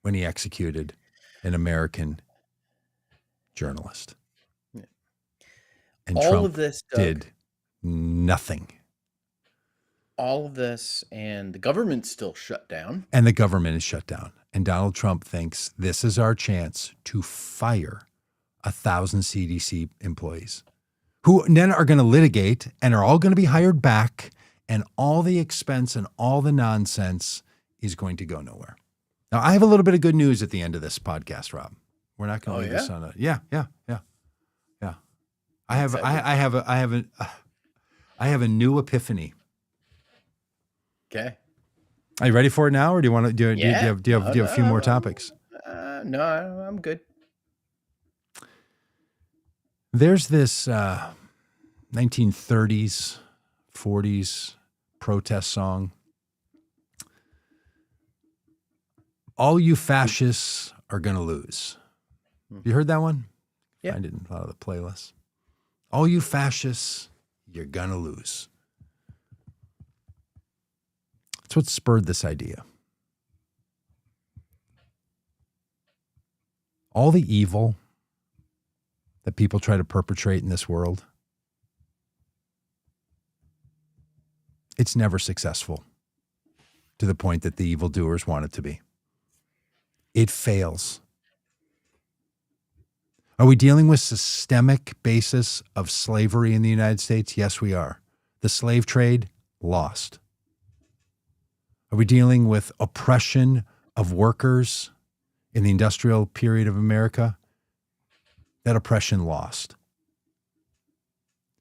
when he executed an American journalist. Yeah. And all Trump of this, Doug, did nothing. all of this, and the government's still shut down. And the government is shut down. And Donald Trump thinks this is our chance to fire 1,000 CDC employees who then are going to litigate and are all going to be hired back. And all the expense and all the nonsense is going to go nowhere. Now, I have a little bit of good news at the end of this podcast, Rob. We're not going to leave this on a, yeah. I have a new epiphany. Okay. Are you ready for it now, or do you want to do you have a few more topics? No, I'm good. There's this 1930s, 40s protest song. All you fascists are going to lose. You heard that one? Yeah. Find it in a lot of the playlists. All you fascists, you're going to lose. That's what spurred this idea. All the evil that people try to perpetrate in this world, it's never successful to the point that the evildoers want it to be. It fails. Are we dealing with systemic basis of slavery in the United States? Yes, we are. The slave trade, lost. Are we dealing with oppression of workers in the industrial period of America? That oppression lost.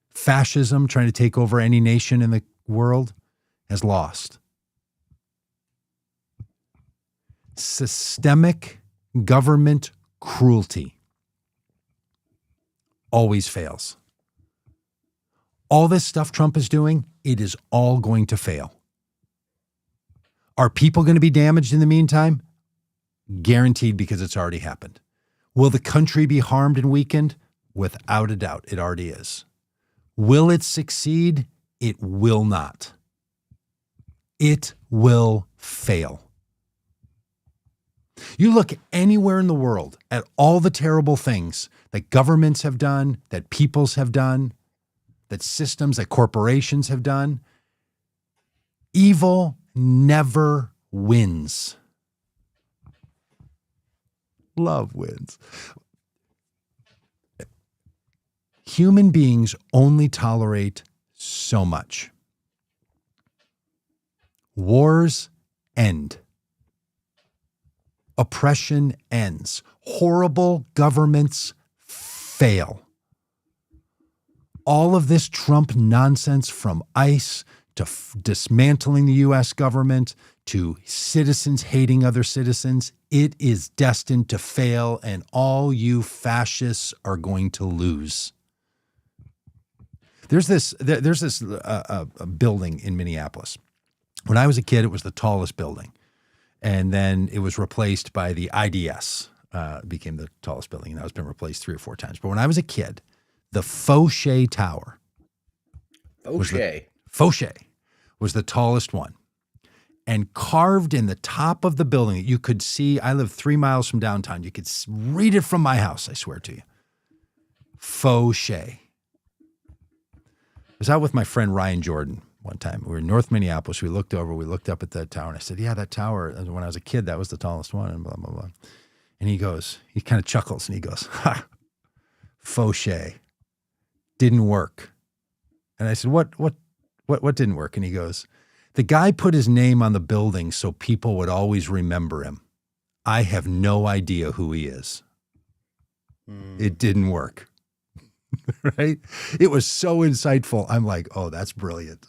Fascism, trying to take over any nation in the world, has lost. Systemic government cruelty always fails. All this stuff Trump is doing, it is all going to fail. Are people going to be damaged in the meantime? Guaranteed, because it's already happened. Will the country be harmed and weakened? Without a doubt, it already is. Will it succeed? It will not. It will fail. You look anywhere in the world at all the terrible things that governments have done, that peoples have done, that systems, that corporations have done. Evil never wins. Love wins. Human beings only tolerate so much. Wars end. Oppression ends. Horrible governments fail. All of this Trump nonsense, from ICE to dismantling the U.S. government to citizens hating other citizens, it is destined to fail, and all you fascists are going to lose. There's this building in Minneapolis. When I was a kid, it was the tallest building. And then it was replaced by the IDS, became the tallest building. And that has been replaced 3 or 4 times. But when I was a kid, the Fauché Tower was the tallest one. And carved in the top of the building, you could see, I live 3 miles from downtown. You could read it from my house, I swear to you. Fauché. I was out with my friend Ryan Jordan one time. We were in North Minneapolis. We looked up at that tower, and I said, yeah, that tower, when I was a kid, that was the tallest one, and blah, blah, blah. And he kind of chuckles and he goes, ha, fauché, didn't work. And I said, what didn't work? And he goes, the guy put his name on the building so people would always remember him. I have no idea who he is. It didn't work. Right? It was so insightful. I'm like, oh, that's brilliant.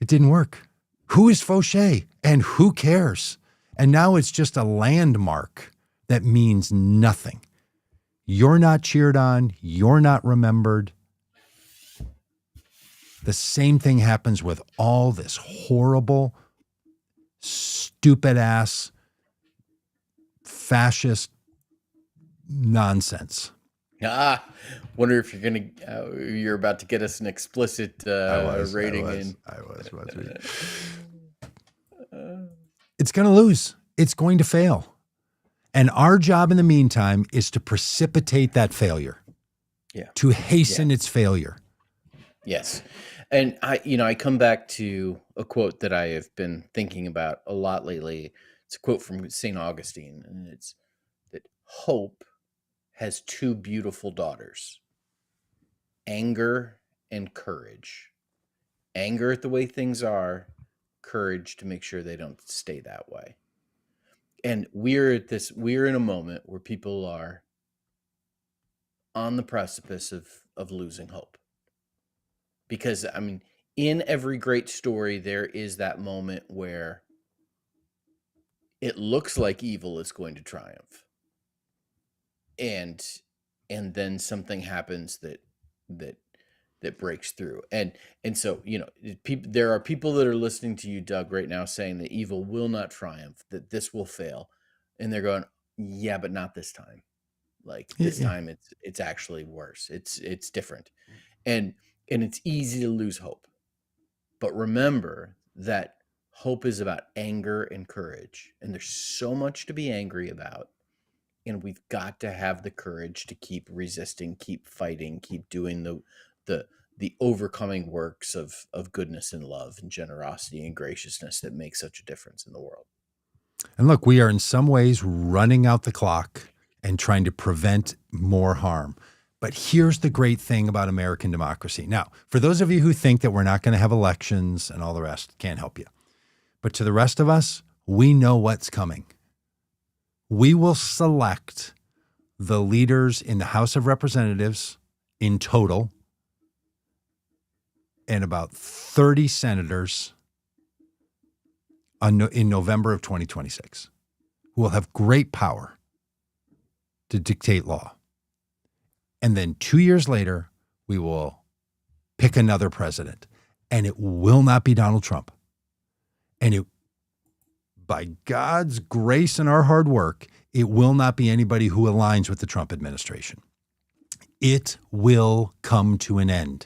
It didn't work. Who is Fauché? And who cares? And now it's just a landmark that means nothing. You're not cheered on. You're not remembered. The same thing happens with all this horrible, stupid-ass, fascist nonsense. Wonder if you're about to get us an explicit rating in. I was. It's going to lose. It's going to fail. And our job in the meantime is to precipitate that failure. Yeah. To hasten its failure. Yes. And I come back to a quote that I have been thinking about a lot lately. It's a quote from St. Augustine, and it's that hope has two beautiful daughters, anger and courage. Anger at the way things are, courage to make sure they don't stay that way. And we're in a moment where people are on the precipice of losing hope. Because, I mean, in every great story, there is that moment where it looks like evil is going to triumph. And then something happens that breaks through. And so, there are people that are listening to you, Doug, right now saying that evil will not triumph, that this will fail. And they're going, yeah, but not this time. Like this time it's actually worse. It's different. And it's easy to lose hope. But remember that hope is about anger and courage. And there's so much to be angry about. And we've got to have the courage to keep resisting, keep fighting, keep doing the overcoming works of goodness and love and generosity and graciousness that make such a difference in the world. And look, we are in some ways running out the clock and trying to prevent more harm. But here's the great thing about American democracy. Now, for those of you who think that we're not going to have elections and all the rest, can't help you. But to the rest of us, we know what's coming. We will select the leaders in the House of Representatives in total and about 30 senators in November of 2026 who will have great power to dictate law. And then 2 years later, we will pick another president. And it will not be Donald Trump. And by God's grace and our hard work, it will not be anybody who aligns with the Trump administration. It will come to an end.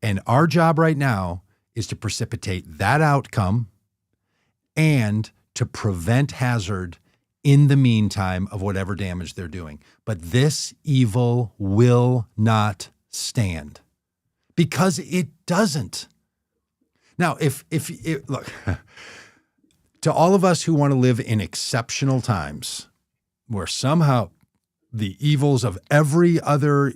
And our job right now is to precipitate that outcome and to prevent hazard in the meantime of whatever damage they're doing. But this evil will not stand because it doesn't. Now, if look, to all of us who want to live in exceptional times where somehow the evils of every other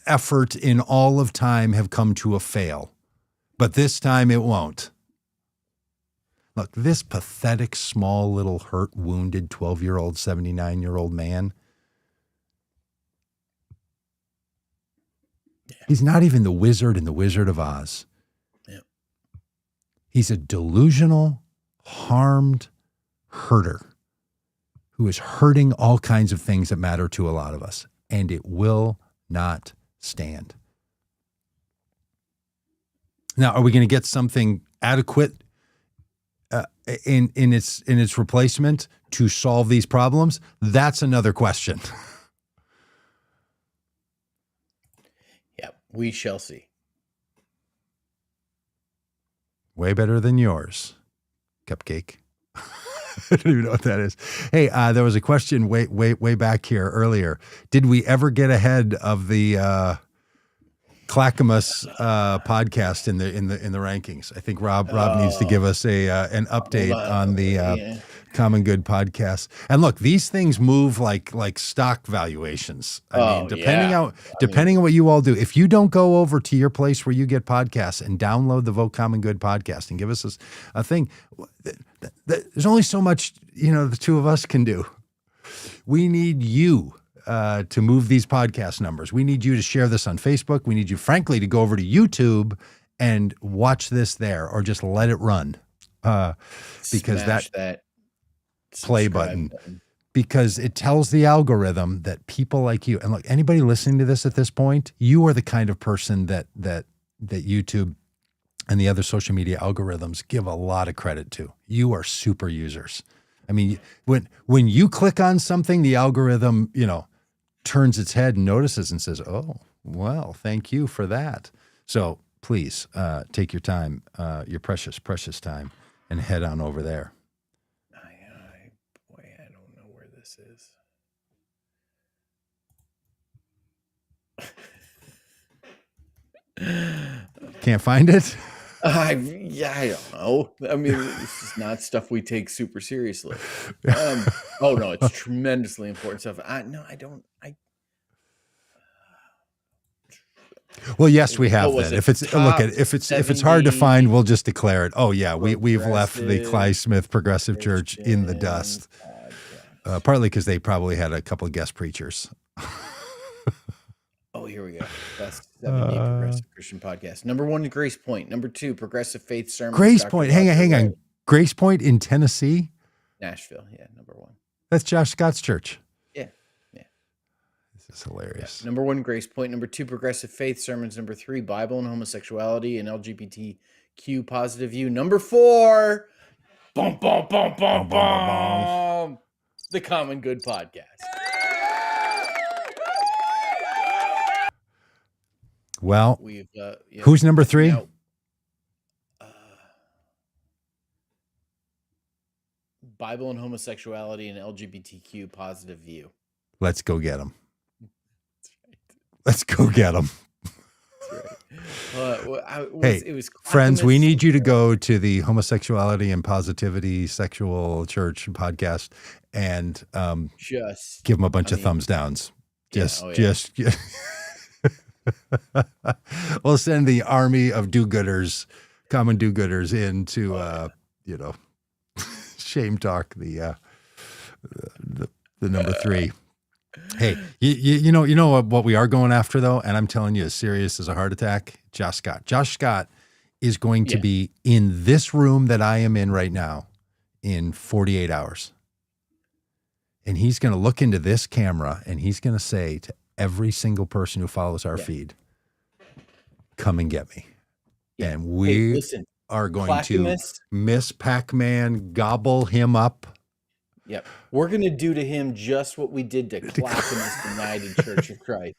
effort in all of time have come to a fail, but this time it won't. Look, this pathetic, small, little, hurt, wounded 12-year-old, 79-year-old man, he's not even the wizard in The Wizard of Oz. Yeah. He's a delusional, harmed herder who is hurting all kinds of things that matter to a lot of us, and it will not stand. Now, are we going to get something adequate in its replacement to solve these problems? That's another question. Yeah, we shall see. Way better than yours, Cupcake. I don't even know what that is. Hey, there was a question way back here earlier. Did we ever get ahead of the Clackamas podcast in the rankings? I think Robb needs to give us an update on the Common Good podcast. And look, these things move like stock valuations. I mean, depending on what you all do, if you don't go over to your place where you get podcasts and download the Vote Common Good podcast and give us a thing, there's only so much, the two of us can do. We need you to move these podcast numbers. We need you to share this on Facebook. We need you, frankly, to go over to YouTube and watch this there, or just let it run. Because that play button, because it tells the algorithm that people like you, and look, anybody listening to this at this point, you are the kind of person that YouTube and the other social media algorithms give a lot of credit to. You are super users. I mean, when you click on something, the algorithm, turns its head and notices and says, "Oh, well, thank you for that." So please take your time, your precious, precious time, and head on over there. I don't know where this is. Can't find it? I don't know. I mean, this is not stuff we take super seriously. Oh no, it's tremendously important stuff. I don't. Well, yes, we have that. If it's hard to find, we'll just declare it. Oh yeah, we've left the Cly Smith Progressive Church in the dust. Partly because they probably had a couple of guest preachers. Oh, here we go. Best 70 progressive Christian podcast. Number 1, Grace Point. Number 2, Progressive Faith Sermon. Grace Point. Hang on. Grace Point in Tennessee? Nashville. Yeah, number 1. That's Josh Scott's church. Yeah. This is hilarious. Yeah. Number 1, Grace Point. Number 2, Progressive Faith Sermons. Number 3, Bible and Homosexuality and LGBTQ Positive View. Number 4, the Common Good Podcast. Well, who's number 3? Bible and Homosexuality and LGBTQ Positive View. Let's go get them. Let's go get them. Hey, friends, we need you to go to the Homosexuality and Positivity Sexual Church podcast and just give them a bunch of thumbs downs. We'll send the army of do-gooders, common do-gooders in to, shame talk the number 3. Hey, you know what we are going after though, and I'm telling you, as serious as a heart attack, Josh Scott. Josh Scott is going to be in this room that I am in right now in 48 hours. And he's going to look into this camera and he's going to say to every single person who follows our feed, come and get me. Yeah. And we are going to Miss Pac-Man gobble him up. Yep. We're going to do to him just what we did to Clackamas United Church of Christ.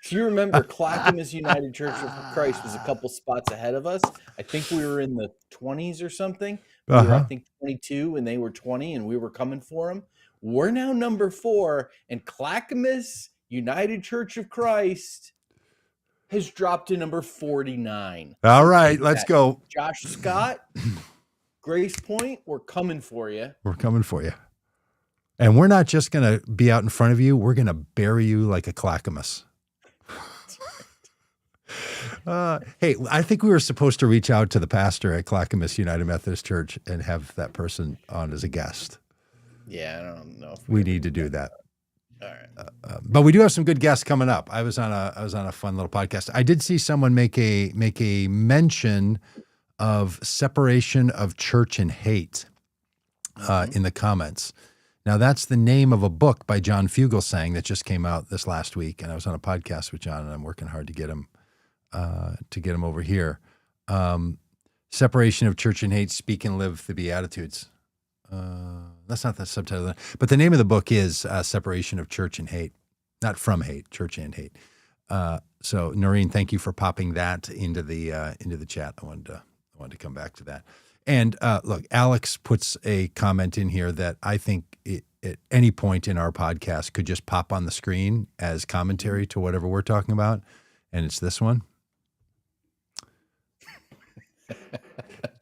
If you remember, Clackamas United Church of Christ was a couple spots ahead of us. I think we were in the 20s or something. We were, I think, 22 and they were 20 and we were coming for them. We're now number 4 and Clackamas United Church of Christ has dropped to number 49. All right, let's go. Josh Scott, Grace Point, we're coming for you. We're coming for you. And we're not just going to be out in front of you. We're going to bury you like a Clackamas. Hey, I think we were supposed to reach out to the pastor at Clackamas United Methodist Church and have that person on as a guest. Yeah, I don't know if we need to do that. All right. But we do have some good guests coming up. I was on a fun little podcast. I did see someone make a mention of separation of church and hate in the comments. Now that's the name of a book by John Fugelsang that just came out this last week, and I was on a podcast with John, and I'm working hard to get him over here. Separation of church and hate: Speak and Live the Beatitudes. That's not the subtitle, but the name of the book is Separation of Church and Hate, not from hate, church and hate. So Noreen, thank you for popping that into the chat. I wanted to come back to that. And look, Alex puts a comment in here that I think at any point in our podcast could just pop on the screen as commentary to whatever we're talking about. And it's this one.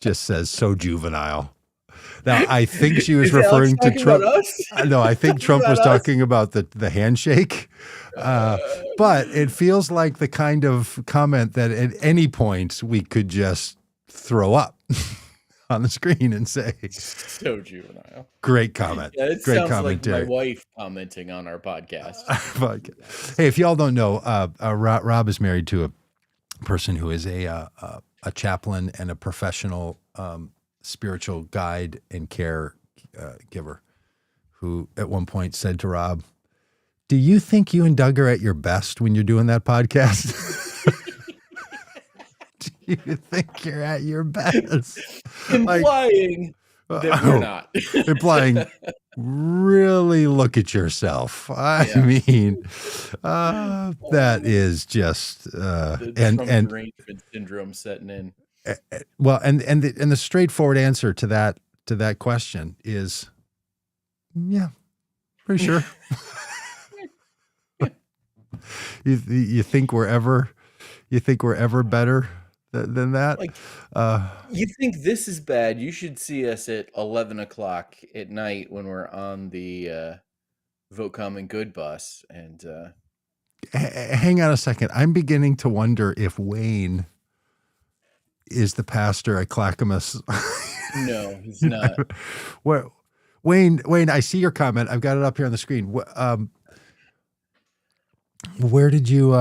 Just says, so juvenile. Now, I think she was Is Alex referring to talking Trump. about us? No, I think Talking Trump was about us? talking about the handshake. But it feels like the kind of comment that at any point we could just throw up on the screen and say, So juvenile. great comment. Yeah, it Great sounds like commentary. my wife commenting on our podcast. Hey, if y'all don't know, Robb is married to a person who is a chaplain and a professional spiritual guide and care giver, who at one point said to Robb, "Do you think you and Doug are at your best when you're doing that podcast?" Do you think you're at your best? Implying that we're not. Implying, really look at yourself. I mean, that is just The and derangement syndrome setting in. well, and the straightforward answer to that question is, yeah, pretty sure. You think we're ever better than that? Like, you think this is bad? You should see us at 11 o'clock at night when we're on the Vote Common Good bus. And hang on a second. I'm beginning to wonder if Wayne is the pastor at Clackamas. no, he's not. Wayne, I see your comment. I've got it up here on the screen. Where did you?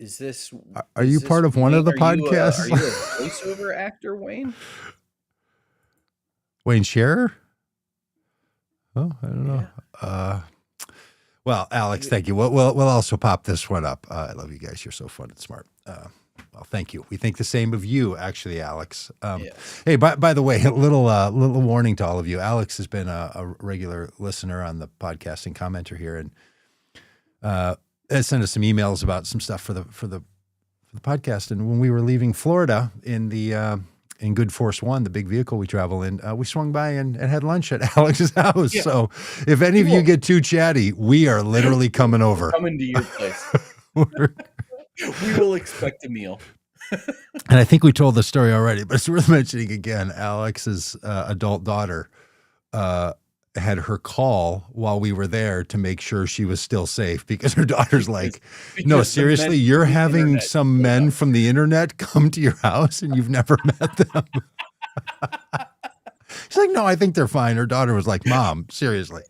Is this? Are you part of one of the podcasts? Are you a voiceover actor, Wayne? Wayne Scherer? Oh, I don't know. Yeah. Well, Alex, thank you. We'll also pop this one up. I love you guys. You're so fun and smart. Well, thank you. We think the same of you, actually, Alex. Yes. Hey, by the way, a little warning to all of you. Alex has been a regular listener on the podcast and commenter here, and has sent us some emails about some stuff for the podcast. And when we were leaving Florida in Good Force One, the big vehicle we travel in, we swung by and had lunch at Alex's house. Yeah. So if any of you get too chatty, we are literally coming over. Coming to your place. We will expect a meal. And I think we told the story already, but it's worth mentioning again. Alex's adult daughter had her call while we were there to make sure she was still safe, because her daughter's like, no, seriously, you're having some men from the internet come to your house and you've never met them. She's like, no, I think they're fine. Her daughter was like, Mom, seriously.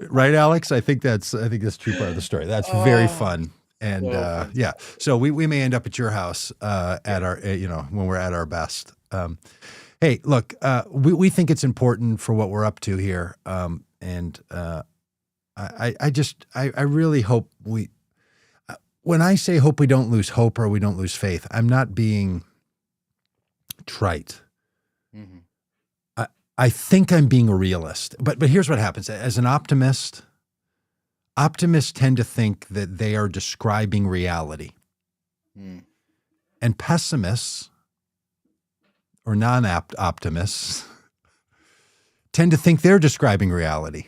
Right, Alex? I think that's a true part of the story. That's very fun. And yeah, so we may end up at your house at our, when we're at our best. Hey, look, we think it's important for what we're up to here. And I really hope when I say hope we don't lose hope or we don't lose faith, I'm not being trite. Mm-hmm. I think I'm being a realist, but here's what happens. As an optimist, optimists tend to think that they are describing reality. Mm. And pessimists or non-optimists tend to think they're describing reality.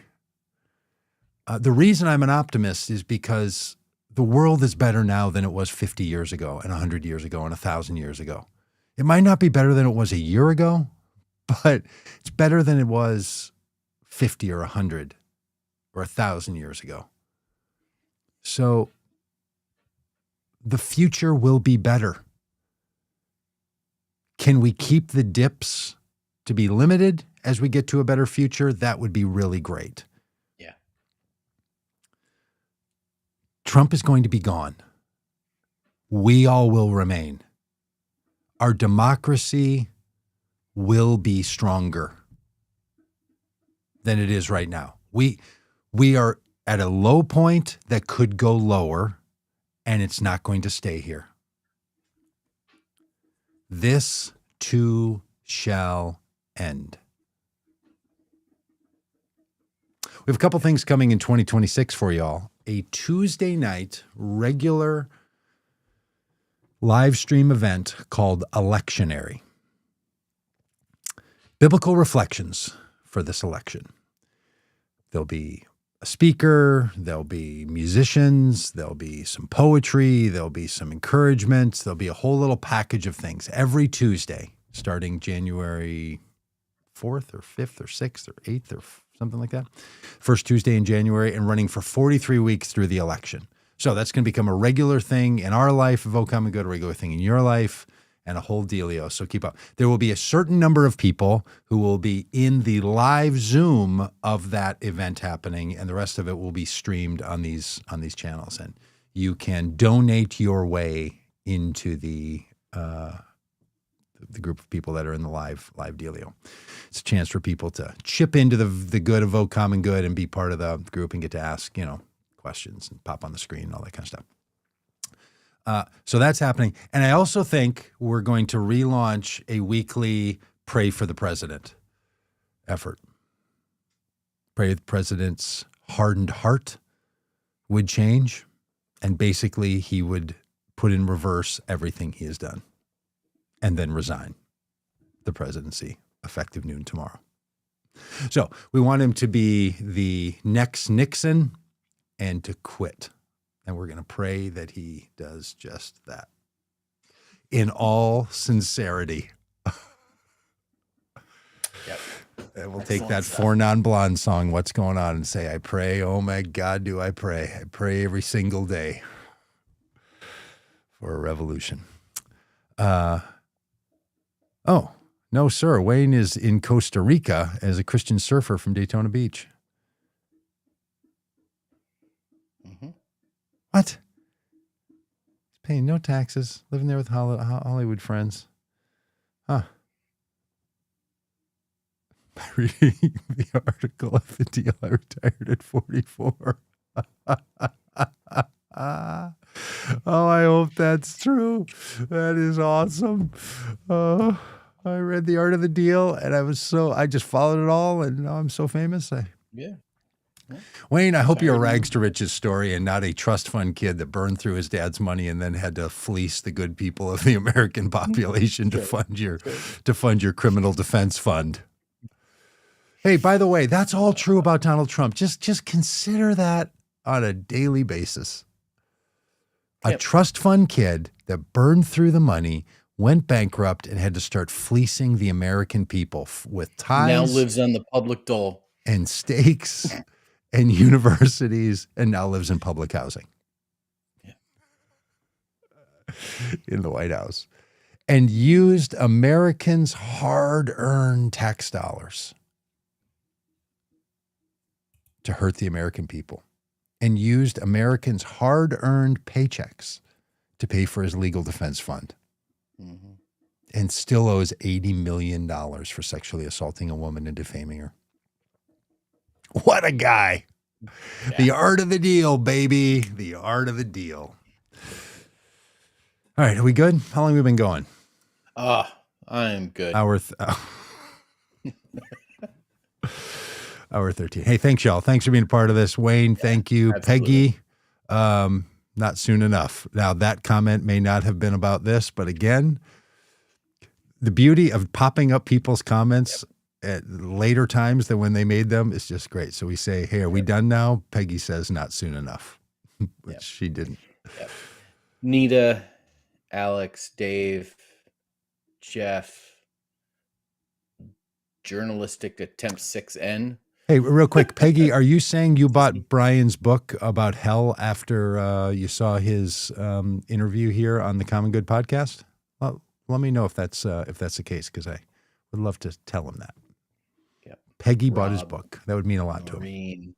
The reason I'm an optimist is because the world is better now than it was 50 years ago and 100 years ago and 1,000 years ago. It might not be better than it was a year ago, but it's better than it was 50 or 100 or 1,000 years ago. So the future will be better. Can we keep the dips to be limited as we get to a better future? That would be really great. Yeah. Trump is going to be gone. We all will remain. Our democracy will be stronger than it is right now. We are at a low point that could go lower, and it's not going to stay here. This too shall end. We have a couple things coming in 2026 for y'all. A Tuesday night regular live stream event called Electionary. Biblical reflections for this election. There'll be a speaker, there'll be musicians, there'll be some poetry, there'll be some encouragement, there'll be a whole little package of things every Tuesday starting January 4th or 5th or 6th or 8th or something like that. First Tuesday in January, and running for 43 weeks through the election. So that's going to become a regular thing in our life, Vote Common Good, a regular thing in your life, and a whole dealio. So keep up. There will be a certain number of people who will be in the live Zoom of that event happening, and the rest of it will be streamed on these channels. And you can donate your way into the group of people that are in the live dealio. It's a chance for people to chip into the good of Vote Common Good and be part of the group and get to ask, questions and pop on the screen and all that kind of stuff. So that's happening. And I also think we're going to relaunch a weekly Pray for the President effort. Pray the president's hardened heart would change, and basically he would put in reverse everything he has done and then resign the presidency effective noon tomorrow. So we want him to be the next Nixon and to quit. And we're going to pray that he does just that in all sincerity. Yep. And we'll take that Four Non-Blonde song, What's Going On, and say, I pray, oh my God, do I pray. I pray every single day for a revolution. Oh, no, sir. Wayne is in Costa Rica as a Christian surfer from Daytona Beach. Mm-hmm. What? He's paying no taxes, living there with Hollywood friends. Huh. By reading the article of the deal, I retired at 44. Oh, I hope that's true. That is awesome. I read The Art of the Deal, and I just followed it all, and now I'm so famous. Yeah. Wayne, I hope you're a rags to riches story and not a trust fund kid that burned through his dad's money and then had to fleece the good people of the American population to fund your criminal defense fund. Hey, by the way, that's all true about Donald Trump. Just consider that on a daily basis. A trust fund kid that burned through the money, went bankrupt, and had to start fleecing the American people with ties. Now lives on the public dole. And stakes and universities, and now lives in public housing. Yeah. In the White House. And used Americans' hard-earned tax dollars to hurt the American people. And used Americans' hard-earned paychecks to pay for his legal defense fund. Mm-hmm. And still owes $80 million for sexually assaulting a woman and defaming her. What a guy. Yeah. The art of the deal, baby. The art of the deal. All right, are we good? How long have we been going? I am good. Hour 13. Hey, thanks, y'all. Thanks for being a part of this. Wayne, thank you. Absolutely. Peggy, not soon enough. Now, that comment may not have been about this, but again, the beauty of popping up people's comments at later times than when they made them is just great. So we say, hey, are we done now? Peggy says not soon enough, which she didn't. Yep. Nita, Alex, Dave, Jeff, Journalistic Attempt 6N. Hey, real quick, Peggy, are you saying you bought Brian's book about hell after you saw his interview here on the Common Good podcast? Well, let me know if that's the case, because I would love to tell him that. Yep. Peggy Robb, bought his book. That would mean a lot to him. Marine.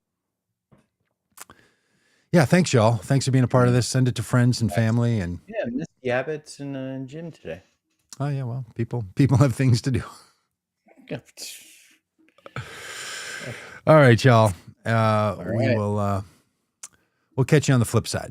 Yeah, thanks, y'all. Thanks for being a part of this. Send it to friends and family. And yeah, Misty Abbott's in Jim today. Oh yeah, well, people have things to do. All right, y'all. All right. We'll catch you on the flip side.